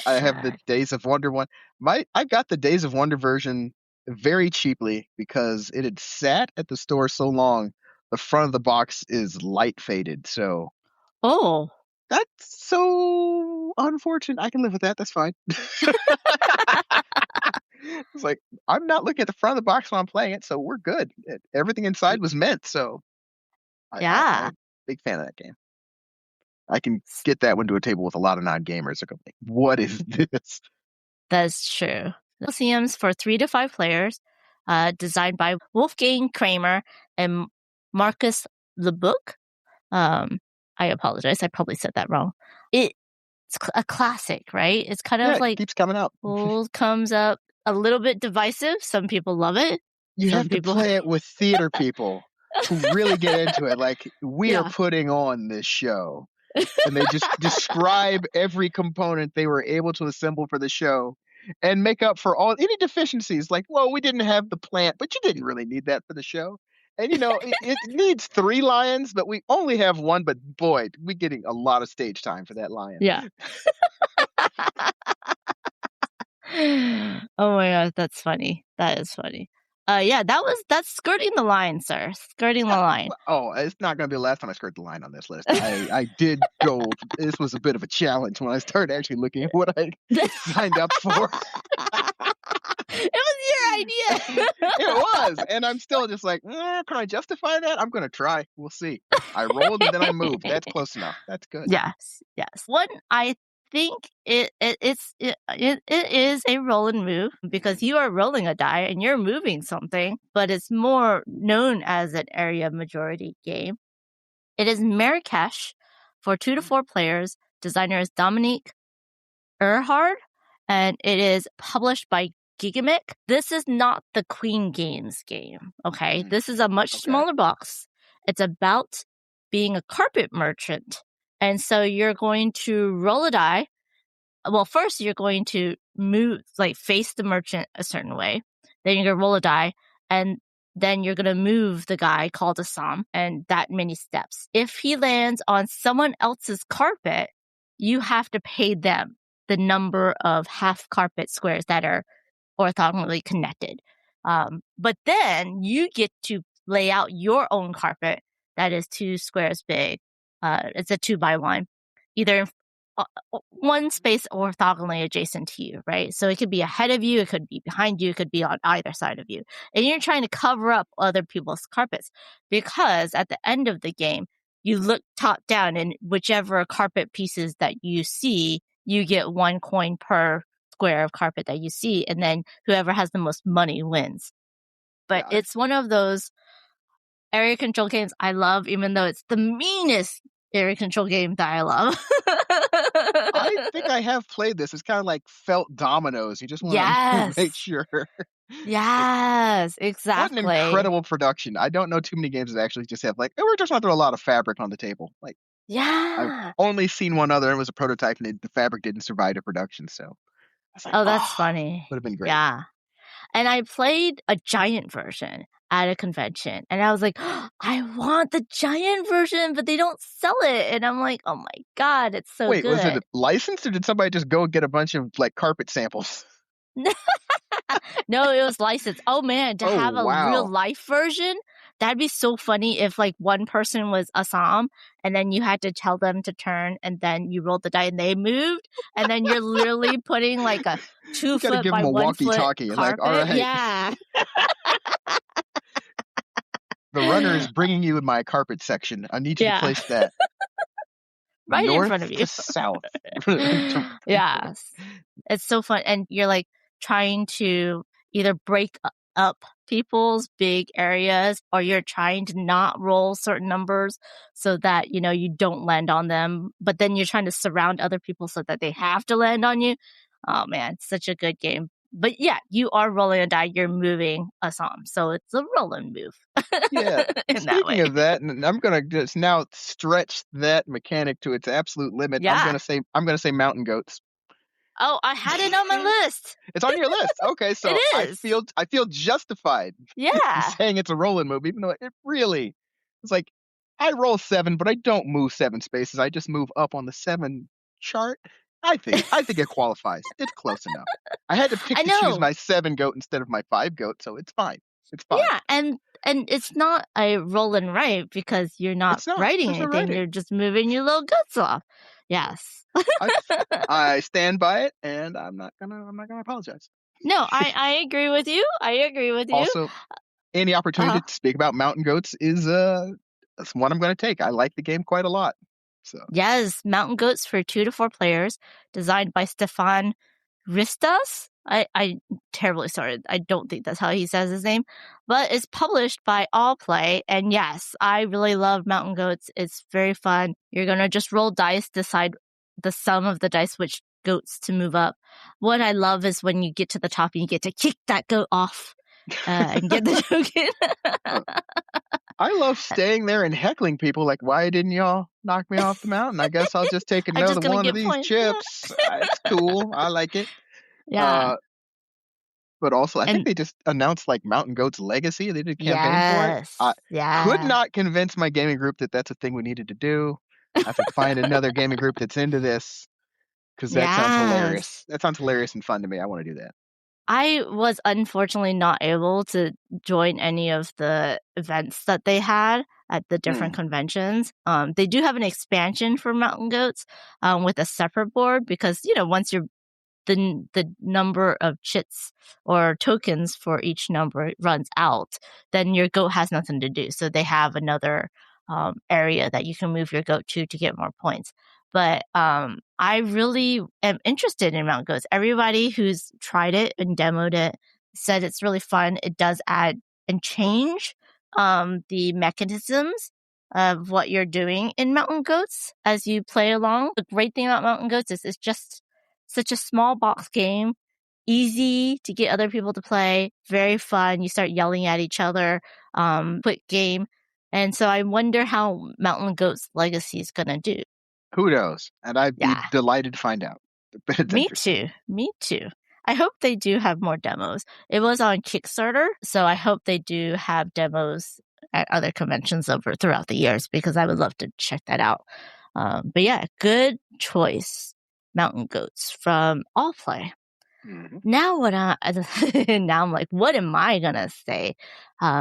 have the Days of Wonder one. I got the Days of Wonder version very cheaply because it had sat at the store so long. The front of the box is light faded, so that's so unfortunate. I can live with that. That's fine. It's I'm not looking at the front of the box when I'm playing it, so we're good. Everything inside was mint, so I'm a big fan of that game. I can get that one to a table with a lot of non-gamers. They're going, what is this? That's true. Colosseum's for 3 to 5 players, designed by Wolfgang Kramer and Marcus LeBook. I apologize. I probably said that wrong. It's a classic, right? It's kind Yeah, of it like keeps coming out. comes up a little bit divisive. Some people love it. You Some have to people, play it with theater people who really get into it. Like, we are yeah. putting on this show. And they just describe every component they were able to assemble for the show and make up for all any deficiencies. Like, well, we didn't have the plant, but you didn't really need that for the show. And it needs 3 lions, but we only have 1. But boy, we're getting a lot of stage time for that lion. Yeah. Oh my god, that's funny. That is funny. Yeah, that's skirting the line, sir. Skirting the line. Oh, it's not going to be the last time I skirt the line on this list. I did go. This was a bit of a challenge when I started actually looking at what I signed up for. It was your idea. It was, and I'm still just like, can I justify that? I'm going to try. We'll see. I rolled and then I moved. That's close enough. That's good. Yes. One, I think it is a roll and move because you are rolling a die and you're moving something, but it's more known as an area majority game. It is Marrakech for 2 to 4 players. Designer is Dominique Erhard, and it is published by Gigamic. This is not the Queen Games game, okay? This is a much smaller box. It's about being a carpet merchant. And so you're going to roll a die. Well, first you're going to move, like face the merchant a certain way. Then you're going to roll a die. And then you're going to move the guy called a Sam, and that many steps. If he lands on someone else's carpet, you have to pay them the number of half carpet squares that are orthogonally connected. But then you get to lay out your own carpet that is 2 squares big. It's a 2x1, either one space orthogonally adjacent to you, right? So it could be ahead of you, it could be behind you, it could be on either side of you. And you're trying to cover up other people's carpets because at the end of the game, you look top down and whichever carpet pieces that you see, you get 1 coin per square of carpet that you see. And then whoever has the most money wins. But it's one of those area control games I love, even though it's the meanest area control game that I love. I think I have played this. It's kind of like felt dominoes. You just want to make sure. Yes, exactly. What an incredible production. I don't know too many games that actually just have like, we're just going to throw a lot of fabric on the table. Like, yeah. I've only seen one other. It was a prototype and the fabric didn't survive the production. So I was like, oh, that's funny. Would have been great. Yeah. And I played a giant version at a convention. And I was like, I want the giant version, but they don't sell it. And I'm like, oh my God, it's so good. Wait, was it licensed or did somebody just go get a bunch of like carpet samples? No, it was licensed. Oh man, to have a real life version, that'd be so funny if like one person was Assam and then you had to tell them to turn and then you rolled the die and they moved and then you're literally putting like a 2 foot by 1 foot carpet. Like, all right. Yeah. The runner is bringing you in my carpet section. I need you to place that. Right north in front of you. To south. Yeah. It's so fun. And you're like trying to either break up people's big areas or you're trying to not roll certain numbers so that, you don't land on them. But then you're trying to surround other people so that they have to land on you. Oh man, it's such a good game. But yeah, you are rolling a die. You're moving Assam, so it's a roll and move. Yeah. Speaking of that, and I'm gonna just now stretch that mechanic to its absolute limit. Yeah. I'm gonna say mountain goats. Oh, I had it on my list. It's on your list. Okay, so it is. I feel justified. Yeah. Saying it's a roll and move, even though it's like I roll 7, but I don't move 7 spaces. I just move up on the 7 chart. I think it qualifies. It's close enough. I had to pick to choose my 7 goat instead of my 5 goat, so it's fine. It's fine. Yeah, and it's not a roll and write because you're not writing anything. You're just moving your little guts off. Yes. I stand by it, and I'm not gonna apologize. No, I agree with you. Also, any opportunity to speak about mountain goats is that's one I'm going to take. I like the game quite a lot. So yes, Mountain Goats for 2 to 4 players, designed by Stefan Ristas. I terribly sorry. I don't think that's how he says his name, but it's published by All Play. And yes, I really love Mountain Goats. It's very fun. You're gonna just roll dice, decide the sum of the dice which goats to move up. What I love is when you get to the top and you get to kick that goat off and get the token. I love staying there and heckling people like, why didn't y'all knock me off the mountain? I guess I'll just take I'm just another gonna one of get these points. chips. It's cool. I like it. Yeah. But also, I think And they just announced like Mountain Goat's Legacy. They did a campaign for it. yes. I could Yeah. not convince my gaming group that that's a thing we needed to do. I have to find another gaming group that's into this because that sounds hilarious. Yes. That sounds hilarious and fun to me. I want to do that. I was unfortunately not able to join any of the events that they had at the different conventions. They do have an expansion for Mountain Goats with a separate board because, once you're the number of chits or tokens for each number runs out, then your goat has nothing to do. So they have another area that you can move your goat to get more points. But I really am interested in Mountain Goats. Everybody who's tried it and demoed it said it's really fun. It does add and change the mechanisms of what you're doing in Mountain Goats as you play along. The great thing about Mountain Goats is it's just such a small box game, easy to get other people to play, very fun. You start yelling at each other, quick game. And so I wonder how Mountain Goat's Legacy is going to do. Who knows? And I'd be Yeah. delighted to find out. But it's interesting. Me too. I hope they do have more demos. It was on Kickstarter, so I hope they do have demos at other conventions throughout the years because I would love to check that out. But yeah, good choice. Mountain Goats from All Play. Mhm. Now now I'm like, what am I gonna say?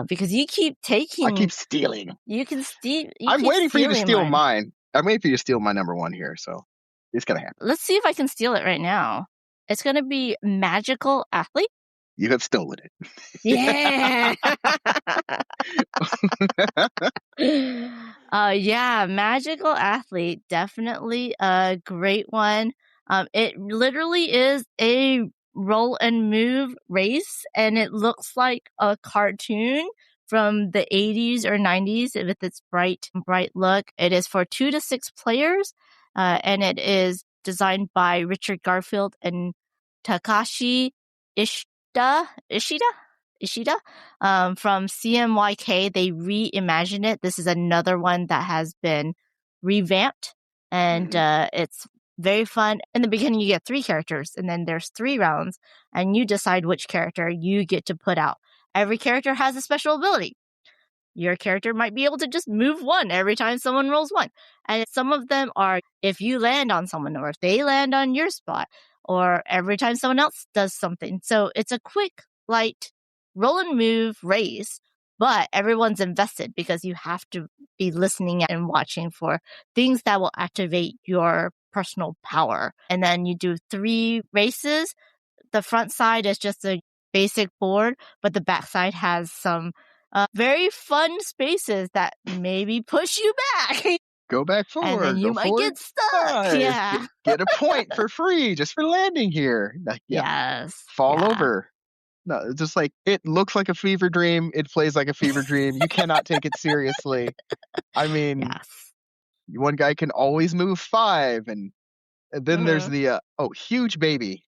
Because you keep taking. I keep stealing. You can steal. I'm waiting for you to steal mine. I'm waiting for you to steal my number one here, so it's gonna happen. Let's see if I can steal it right now. It's gonna be Magical Athlete. You have stolen it. Yeah. Yeah, Magical Athlete, definitely a great one. It literally is a roll and move race, and it looks like a cartoon from the 80s or 90s with its bright look. It is for 2 to 6 players, and it is designed by Richard Garfield and Takashi Ishida from CMYK. They reimagined it. This is another one that has been revamped, and it's very fun. In the beginning, you get 3 characters, and then there's 3 rounds, and you decide which character you get to put out. Every character has a special ability. Your character might be able to just move 1 every time someone rolls 1. And some of them are if you land on someone or if they land on your spot or every time someone else does something. So it's a quick, light, roll and move race, but everyone's invested because you have to be listening and watching for things that will activate your personal power. And then you do 3 races. The front side is just a basic board, but the back side has some very fun spaces that maybe push you back. Go back forward. And then you might get stuck. Yeah. Get a point for free just for landing here. Yes. Fall over. No, it's just like it looks like a fever dream. It plays like a fever dream. You cannot take it seriously. I mean, one guy can always move 5, and then there's the huge baby.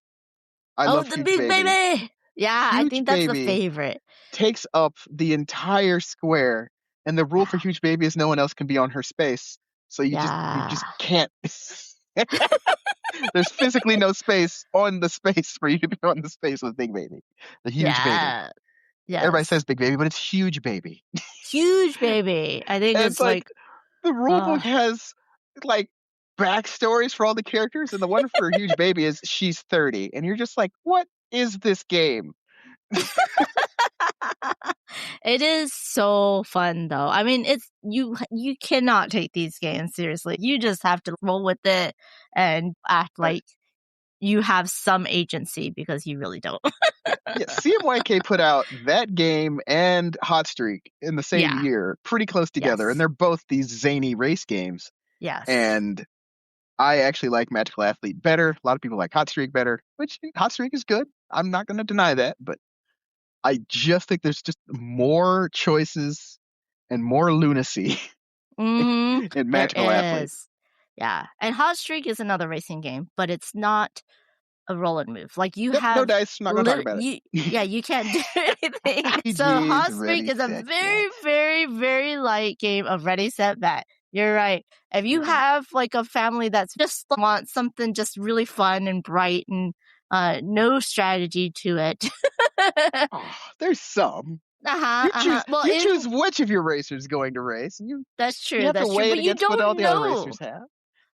I love the huge big baby. Yeah, huge I think that's the favorite. Takes up the entire square, and the rule for huge baby is no one else can be on her space. So you just can't. There's physically no space on the space for you to be on the space with big baby. The huge baby. Yes. Everybody says big baby, but it's huge baby. Huge baby. I think it's like the rule book has like backstories for all the characters, and the one for huge baby is she's 30, and you're just like, what is this game? It is so fun though. I mean, it's you cannot take these games seriously. You just have to roll with it and act like you have some agency because you really don't. CMYK put out that game and Hot Streak in the same year, pretty close together, and they're both these zany race games. Yes. And I actually like Magical Athlete better. A lot of people like Hot Streak better, which Hot Streak is good. I'm not going to deny that, but I just think there's just more choices and more lunacy in Magical Athlete. Yeah. And Hot Streak is another racing game, but it's not a roll and move. Like you Nope, have no dice. I'm not going to talk about it. you can't do anything. So RPGs, Hot Streak ready, is a set, very, bet. very, very light game of ready, set, bet. You're right. If you have like a family that's just wants something just really fun and bright and no strategy to it. Oh, there's some. Uh-huh, uh-huh. Well, you choose which of your racers going to race. That's true. You have That's to true. weigh it But you against what all don't the other know. racers have.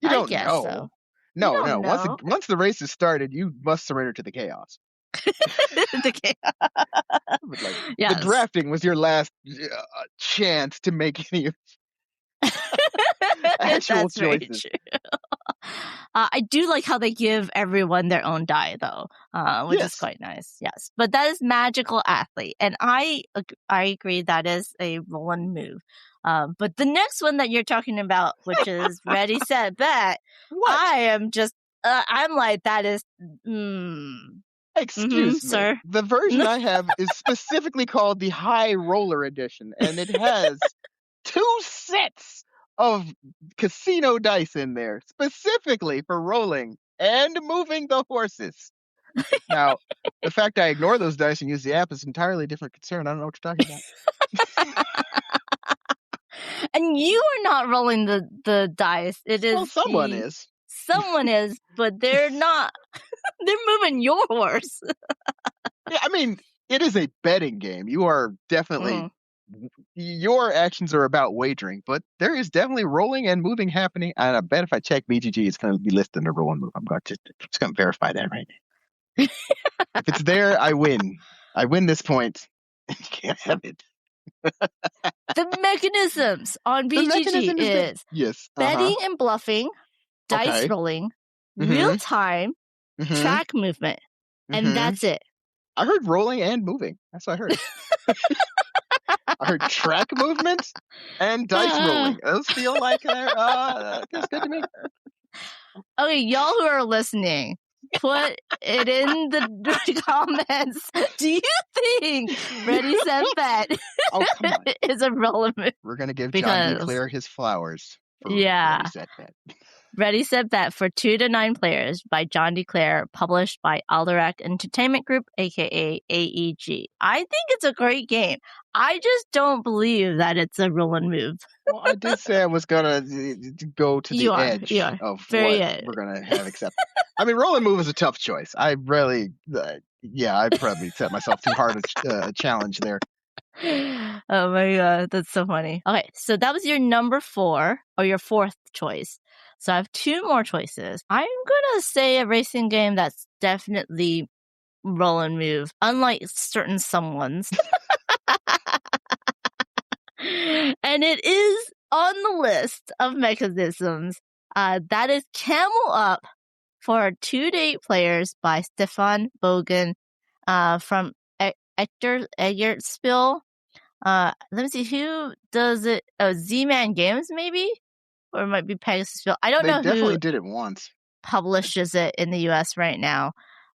You I don't guess know. so. No, You don't no. know. Once the race is started, you must surrender to the chaos. But like, Yes. the drafting was your last chance to make any actual That's very choices. true. I do like how they give everyone their own die, though, which is quite nice. Yes, but that is Magical Athlete, and I agree that is a roll and move. But the next one that you're talking about, which is Ready, Set, Bet, I am just, I'm like, that is, Excuse me, sir. The version I have is specifically called the High Roller Edition, and it has 2 sets of casino dice in there, specifically for rolling and moving the horses. Now, the fact I ignore those dice and use the app is an entirely different concern. I don't know what you're talking about. And you are not rolling the dice. It is someone is. Someone is, but they're not. They're moving your horse. Yeah, I mean, it is a betting game. You are definitely your actions are about wagering, but there is definitely rolling and moving happening. And I bet if I check BGG, it's going to be listed under roll and move. I'm just going to verify that right now. If it's there, I win. I win this point. You can't have it. The mechanisms on BGG is yes, betting and bluffing, dice rolling, real time, track movement, and that's it. I heard rolling and moving. That's what I heard. I heard track movement and dice rolling. Those feel like that's good to me. Okay, y'all who are listening, put it in the comments. Do you think Ready, Set, Bet is a roll move? We're going to give John DeClaire his flowers for Ready, Set, Bet. Ready, Set, Bet for 2 to 9 players by John DeClaire, published by Alderac Entertainment Group, aka AEG. I think it's a great game. I just don't believe that it's a roll and move. Well, I did say I was gonna go to the edge of what we're gonna have accepted. I mean, roll and move is a tough choice. I really, I probably set myself too hard a challenge there. Oh my god, that's so funny. Okay, so that was your number 4, or your 4th choice. So I have 2 more choices. I'm gonna say a racing game that's definitely roll and move, unlike certain someones. And it is on the list of mechanisms. That is Camel Up for 2 to 8 players by Stefan Bogen from Eggertspiel. Let me see, who does it? Oh, Z-Man Games, maybe? Or it might be Pegasus Spiel. I don't know who definitely did it once. Publishes it in the US right now.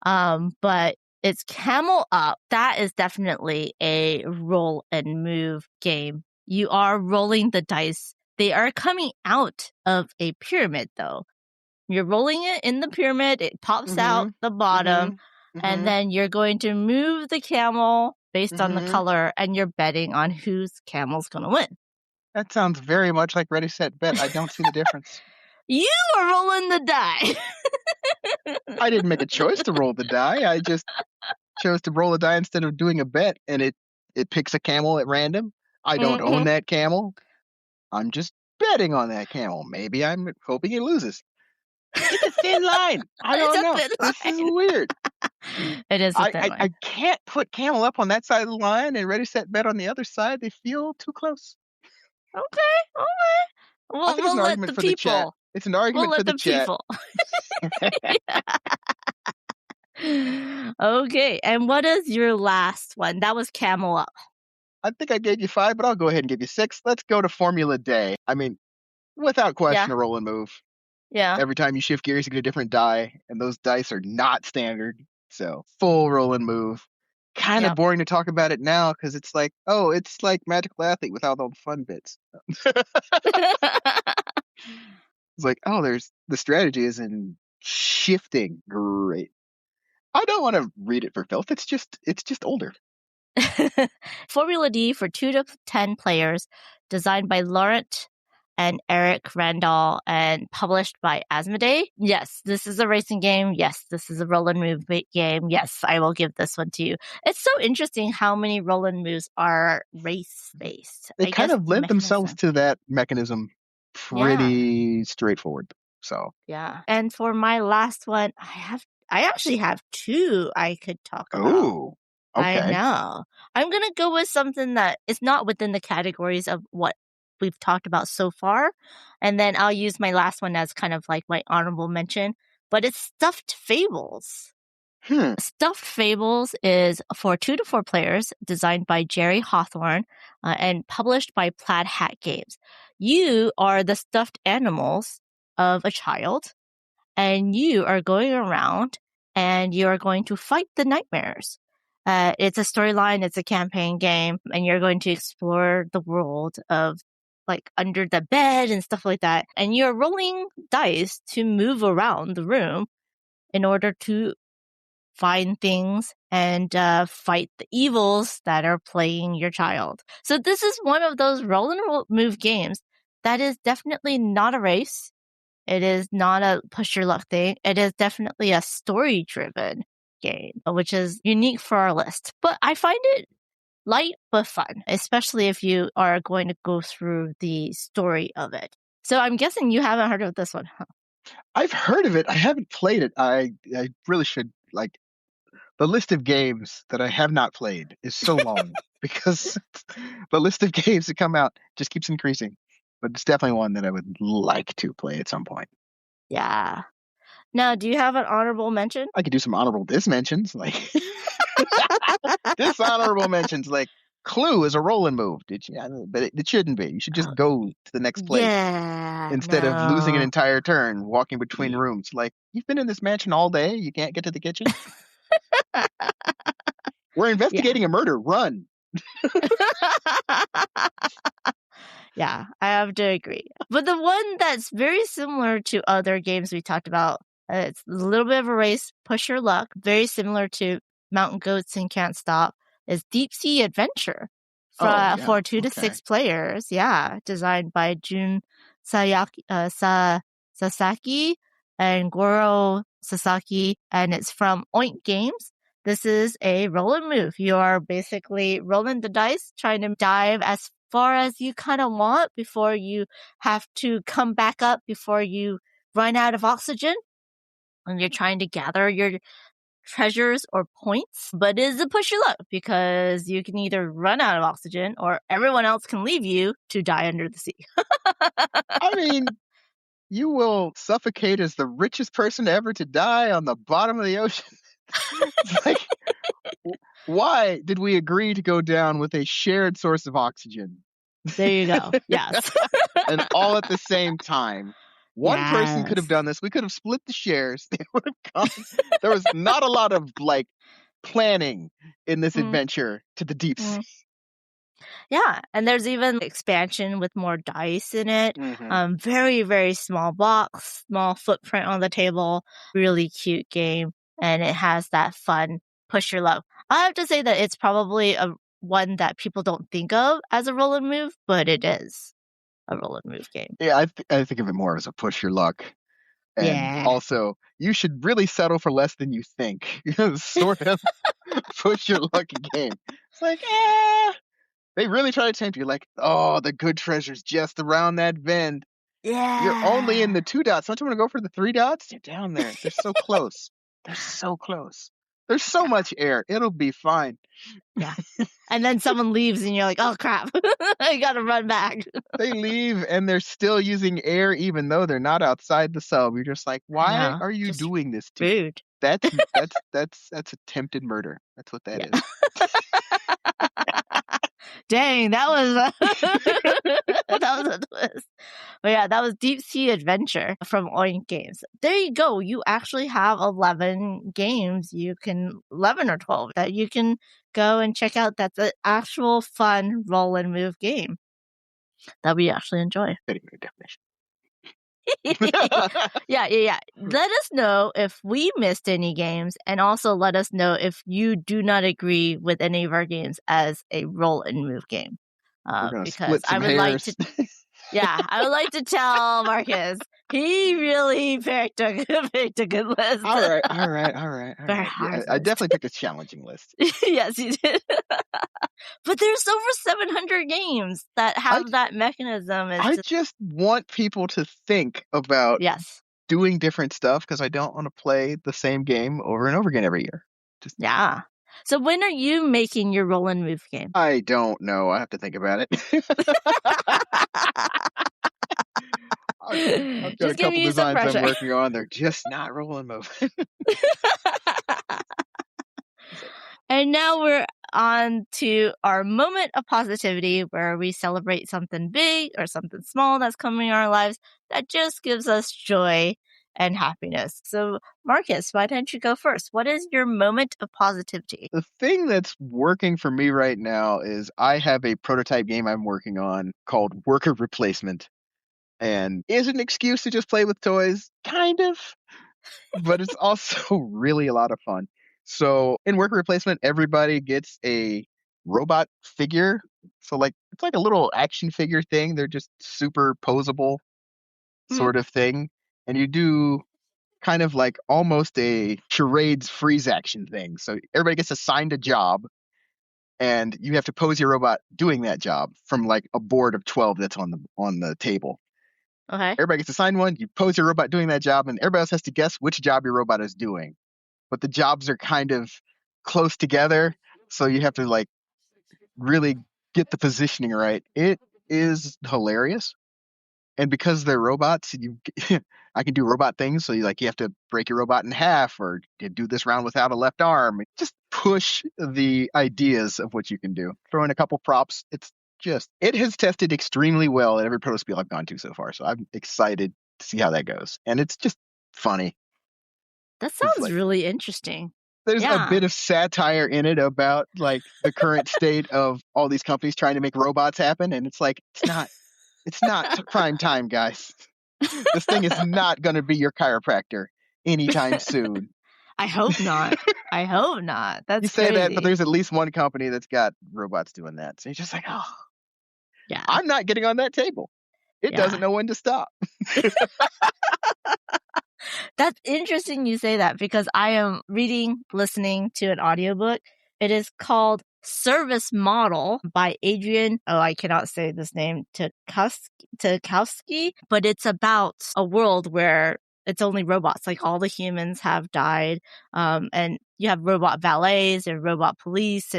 But it's Camel Up. That is definitely a roll and move game. You are rolling the dice. They are coming out of a pyramid, though. You're rolling it in the pyramid. It pops out the bottom. And then you're going to move the camel based on the color, and you're betting on whose camel's going to win. That sounds very much like Ready, Set, Bet. I don't see the difference. You are rolling the die. I didn't make a choice to roll the die. I just chose to roll a die instead of doing a bet, and it picks a camel at random. I don't own that camel. I'm just betting on that camel. Maybe I'm hoping it loses. It's a thin line. I don't know. This is weird. It is a thin line. I can't put camel up on that side of the line and Ready, Set, Bet on the other side. They feel too close. Okay. Well, we'll let the people. It's an argument for the chat. Okay, and what is your last one? That was Camel Up. I think I gave you 5, but I'll go ahead and give you 6. Let's go to Formula Day. I mean, without question, a roll and move. Yeah. Every time you shift gears, you get a different die, and those dice are not standard. So, full roll and move. Kind of boring to talk about it now because it's like, it's like Magical Athlete without all the fun bits. It's like, oh, there's the strategy is in shifting. Great. I don't want to read it for filth. It's just older. Formula D for 2 to 10 players, designed by Laurent and Eric Randall and published by Asmodee. Yes, this is a racing game. Yes, this is a roll and move game. Yes, I will give this one to you. It's so interesting how many roll and moves are race-based. They I kind guess of the lent themselves mechanism. to that mechanism Yeah, pretty straightforward. So, yeah. And for my last one, I actually have 2 I could talk about. oh, I okay. know. I'm going to go with something that is not within the categories of what we've talked about so far. And then I'll use my last one as kind of like my honorable mention. But it's Stuffed Fables. Hmm. Stuffed Fables is for 2 to 4 players, designed by Jerry Hawthorne and published by Plaid Hat Games. You are the stuffed animals of a child, and you are going around and you are going to fight the nightmares. It's a storyline, it's a campaign game, and you're going to explore the world of like under the bed and stuff like that. And you're rolling dice to move around the room in order to find things and fight the evils that are playing your child. So this is one of those roll and move games that is definitely not a race. It is not a push your luck thing. It is definitely a story driven game, which is unique for our list. But I find it light but fun, especially if you are going to go through the story of it. So I'm guessing you haven't heard of this one, huh? I've heard of it. I haven't played it. I really should. Like, the list of games that I have not played is so long because the list of games that come out just keeps increasing. But it's definitely one that I would like to play at some point. Yeah. Now, do you have an honorable mention? I could do some honorable dismentions, like dishonorable mentions, like Clue is a rolling move. Did you? But it shouldn't be. You should just go to the next place Yeah, instead of losing an no. entire turn walking between Ye- rooms. Like, you've been in this mansion all day. You can't get to the kitchen. We're Yeah. investigating a murder. Run. Yeah, I have to agree. But the one that's very similar to other games we talked about, it's a little bit of a race, push your luck, very similar to Mountain Goats and Can't Stop, is Deep Sea Adventure Oh yeah. for 2 to Okay. 6 players. Yeah, designed by Jun Sasaki and Goro Sasaki, and it's from Oink Games. This is a roll and move. You are basically rolling the dice, trying to dive as far as you kind of want before you have to come back up before you run out of oxygen. And you're trying to gather your treasures or points, but it is a push your luck because you can either run out of oxygen or everyone else can leave you to die under the sea. I mean, you will suffocate as the richest person ever to die on the bottom of the ocean. It's like, why did we agree to go down with a shared source of oxygen? There you go. Yes. And all at the same time? One person could have Yes. done this. We could have split the shares. They would have gone. There was not a lot of like planning in this Mm, adventure to the deep sea. mm. Yeah, and there's even expansion with more dice in it. Mm-hmm. Very, very small box, small footprint on the table. Really cute game, and it has that fun push your luck. I have to say that it's probably a one that people don't think of as a roll and move, but it is a roll and move game. Yeah, I think of it more as a push your luck. And Yeah. also, you should really settle for less than you think. Sort of push your luck game. It's like, they really try to tempt you. Like, oh, the good treasure's just around that bend. You're only in Yeah. the 2 dots. Don't you want to go for the 3 dots? You're down there. They're so close. They're so close. There's so much air. It'll be fine. Yeah. And then someone leaves and you're like, oh crap, I gotta run back. They leave and they're still using air even though they're not outside the sub. You're just like, I why know. are you Just doing this to me? rude. That's attempted murder. That's what that Yeah. is. Dang, that was that was a twist. But yeah, that was Deep Sea Adventure from Oink Games. There you go. You actually have 11 games. 11 or 12 that you can go and check out. That's an actual fun roll and move game that we actually enjoy. Very good definition. Yeah. Let us know if we missed any games, and also let us know if you do not agree with any of our games as a roll and move game. We're gonna Because split some I would like hairs. to. Yeah, I would like to tell Marcus he really picked a good list. All right. Very Yeah, hard I list. definitely picked a challenging list. Yes, you did. But there's over 700 games that have that mechanism. I just want people to think about Yes. doing different stuff because I don't want to play the same game over and over again every year. Yeah. So when are you making your roll and move game? I don't know. I have to think about it. I've got a Just give couple you some designs I'm pressure. working on. They're just not rolling moving. And now we're on to our moment of positivity where we celebrate something big or something small that's coming in our lives that just gives us joy and happiness. So, Marcus, why don't you go first? What is your moment of positivity? The thing that's working for me right now is I have a prototype game I'm working on called Worker Replacement. And is an excuse to just play with toys, kind of, but it's also really a lot of fun. So in Worker Replacement, everybody gets a robot figure. So like it's like a little action figure thing. They're just super posable sort of thing. And you do kind of like almost a charades freeze action thing. So everybody gets assigned a job and you have to pose your robot doing that job from like a board of 12 that's on the table. Okay. Everybody gets assigned one. You pose your robot doing that job, and everybody else has to guess which job your robot is doing. But the jobs are kind of close together, so you have to like really get the positioning right. It is hilarious, and because they're robots, I can do robot things. So you have to break your robot in half, or you do this round without a left arm. Just push the ideas of what you can do. Throw in a couple props. It has tested extremely well at every proto spiel I've gone to so far. So I'm excited to see how that goes. And it's just funny. That sounds really interesting. There's a bit of satire in it about like the current state of all these companies trying to make robots happen. And it's like, it's not prime time, guys. This thing is not going to be your chiropractor anytime soon. I hope not. That's you say crazy. that, but there's at least one company that's got robots doing that. So you're just like, oh, yeah, I'm not getting on that table. It doesn't know when to stop. That's interesting you say that because I am listening to an audiobook. It is called Service Model by Adrian. Oh, I cannot say this name. Tchaikovsky, but it's about a world where it's only robots. Like all the humans have died. And you have robot valets and robot police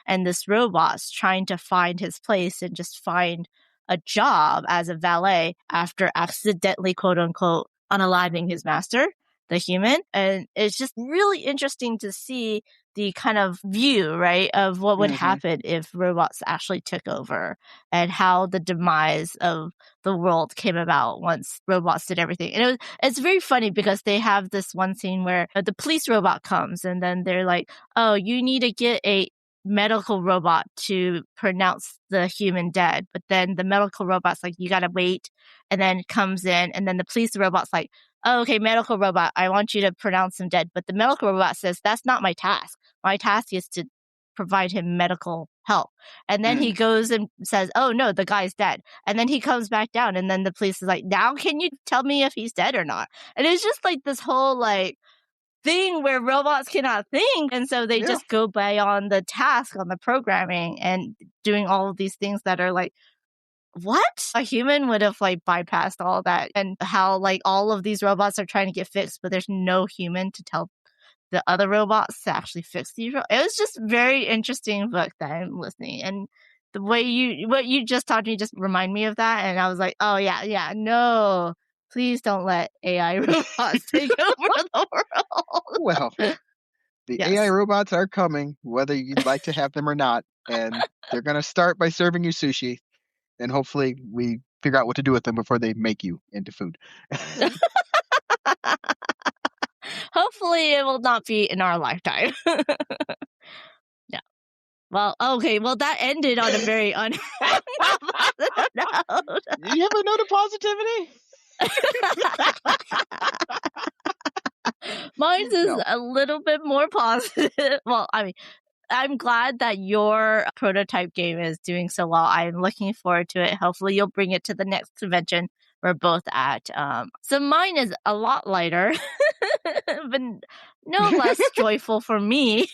and this robot's trying to find his place and just find a job as a valet after accidentally, quote unquote, unaliving his master, the human. And it's just really interesting to see the kind of view, right, of what would happen if robots actually took over and how the demise of the world came about once robots did everything. And it's very funny because they have this one scene where the police robot comes and then they're like, oh, you need to get a medical robot to pronounce the human dead. But then the medical robot's like, you gotta wait, and then comes in, and then the police robot's like, oh, okay, medical robot, I want you to pronounce him dead. But the medical robot says, that's not my task. My task is to provide him medical help. And then he goes and says, oh no, the guy's dead. And then he comes back down, and then the police is like, now can you tell me if he's dead or not? And it's just like this whole like thing where robots cannot think, and so they just go beyond the task on the programming and doing all of these things that are like, what? A human would have like bypassed all that, and how like all of these robots are trying to get fixed, but there's no human to tell the other robots to actually fix these. It was just very interesting book that I'm listening, and the way what you just taught me just remind me of that, and I was like, oh yeah, no. Please don't let AI robots take over the world. Well, the AI robots are coming, whether you'd like to have them or not. And they're going to start by serving you sushi. And hopefully we figure out what to do with them before they make you into food. Hopefully it will not be in our lifetime. Yeah. Well, okay. Well, that ended on a very positive note. You have a note of positivity? Mine's is No. a little bit more positive. Well, I mean, I'm glad that your prototype game is doing so well. I'm looking forward to it. Hopefully, you'll bring it to the next convention we're both at. So mine is a lot lighter, but no less joyful for me.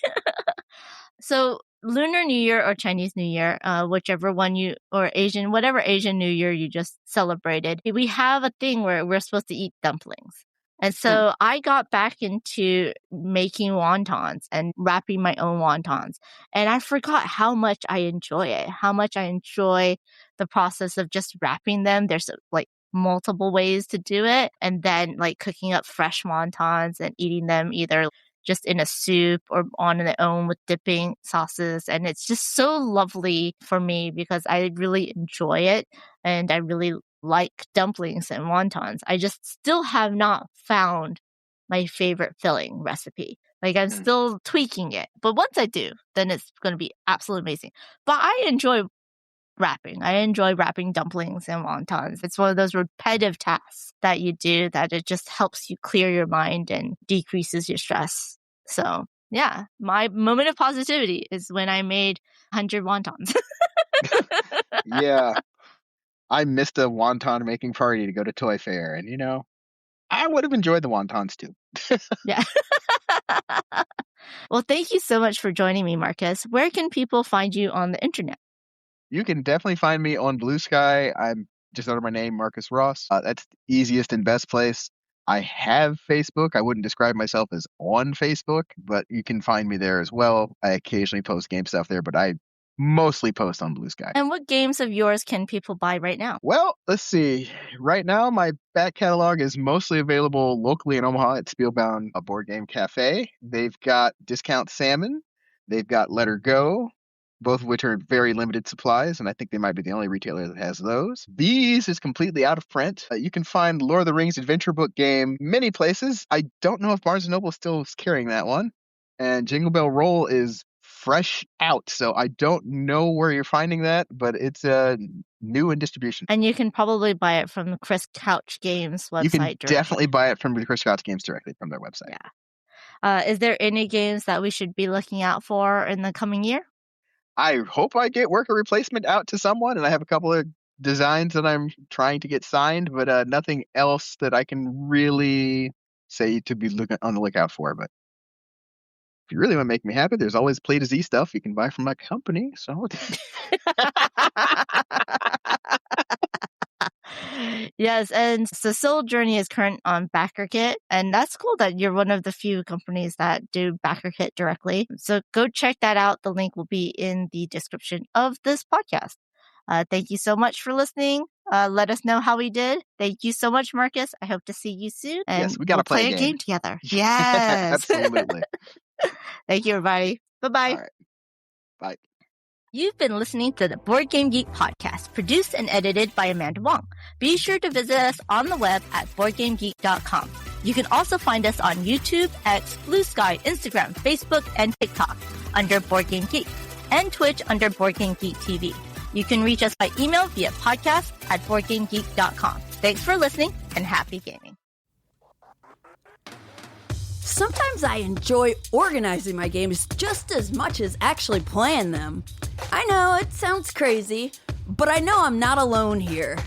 So Lunar New Year or Chinese New Year, whichever one whatever Asian New Year you just celebrated, we have a thing where we're supposed to eat dumplings. And so I got back into making wontons and wrapping my own wontons. And I forgot how much I enjoy it, how much I enjoy the process of just wrapping them. There's like multiple ways to do it. And then like cooking up fresh wontons and eating them either just in a soup or on their own with dipping sauces. And it's just so lovely for me because I really enjoy it and I really like dumplings and wontons. I just still have not found my favorite filling recipe. Like I'm still tweaking it. But once I do, then it's going to be absolutely amazing. But I enjoy wrapping. I enjoy wrapping dumplings and wontons. It's one of those repetitive tasks that you do that it just helps you clear your mind and decreases your stress. So yeah, my moment of positivity is when I made 100 wontons. Yeah. I missed a wonton making party to go to Toy Fair, and I would have enjoyed the wontons too. Yeah. Well, thank you so much for joining me, Marcus. Where can people find you on the internet? You can definitely find me on Blue Sky. I'm just under my name, Marcus Ross. That's the easiest and best place. I have Facebook. I wouldn't describe myself as on Facebook, but you can find me there as well. I occasionally post game stuff there, but I mostly post on Blue Sky. And what games of yours can people buy right now? Well, let's see. Right now, my back catalog is mostly available locally in Omaha at Spielbound Board Game Cafe. They've got Discount Salmon. They've got Let Her Go, both of which are very limited supplies, and I think they might be the only retailer that has those. Bees is completely out of print. You can find Lord of the Rings adventure book game many places. I don't know if Barnes & Noble still is carrying that one. And Jingle Bell Roll is fresh out, so I don't know where you're finding that, but it's new in distribution. And you can probably buy it from the Chris Couch Games website. You can definitely buy it from the Chris Couch Games directly from their website. Yeah. Is there any games that we should be looking out for in the coming year? I hope I get Worker Replacement out to someone, and I have a couple of designs that I'm trying to get signed, but nothing else that I can really say to be on the lookout for. But if you really want to make me happy, there's always Play to Z stuff you can buy from my company. So Yes, and so Soul Journey is current on BackerKit, and that's cool that you're one of the few companies that do BackerKit directly. So go check that out. The link will be in the description of this podcast. Thank you so much for listening. Let us know how we did. Thank you so much, Marcus. I hope to see you soon. And yes, we got to play a game together. Yes. Absolutely. Thank you, everybody. Bye-bye. All right. Bye. You've been listening to the Board Game Geek podcast, produced and edited by Amanda Wong. Be sure to visit us on the web at boardgamegeek.com. You can also find us on YouTube, X, Blue Sky, Instagram, Facebook, and TikTok under Board Game Geek, and Twitch under Board Game Geek TV. You can reach us by email via podcast at boardgamegeek.com. Thanks for listening and happy gaming. Sometimes I enjoy organizing my games just as much as actually playing them. I know, it sounds crazy, but I know I'm not alone here.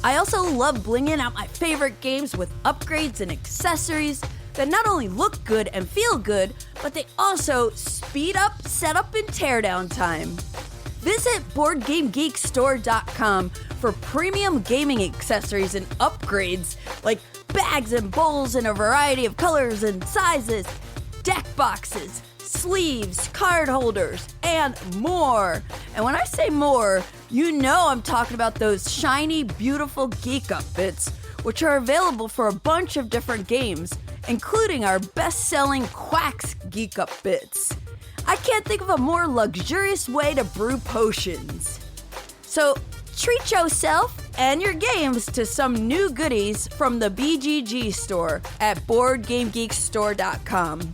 I also love blinging out my favorite games with upgrades and accessories that not only look good and feel good, but they also speed up setup and teardown time. Visit BoardGameGeekStore.com for premium gaming accessories and upgrades like bags and bowls in a variety of colors and sizes, deck boxes, sleeves, card holders, and more. And when I say more, you know I'm talking about those shiny, beautiful Geek Up bits, which are available for a bunch of different games, including our best-selling Quacks Geek Up bits. I can't think of a more luxurious way to brew potions. So treat yourself and your games to some new goodies from the BGG store at BoardGameGeekStore.com.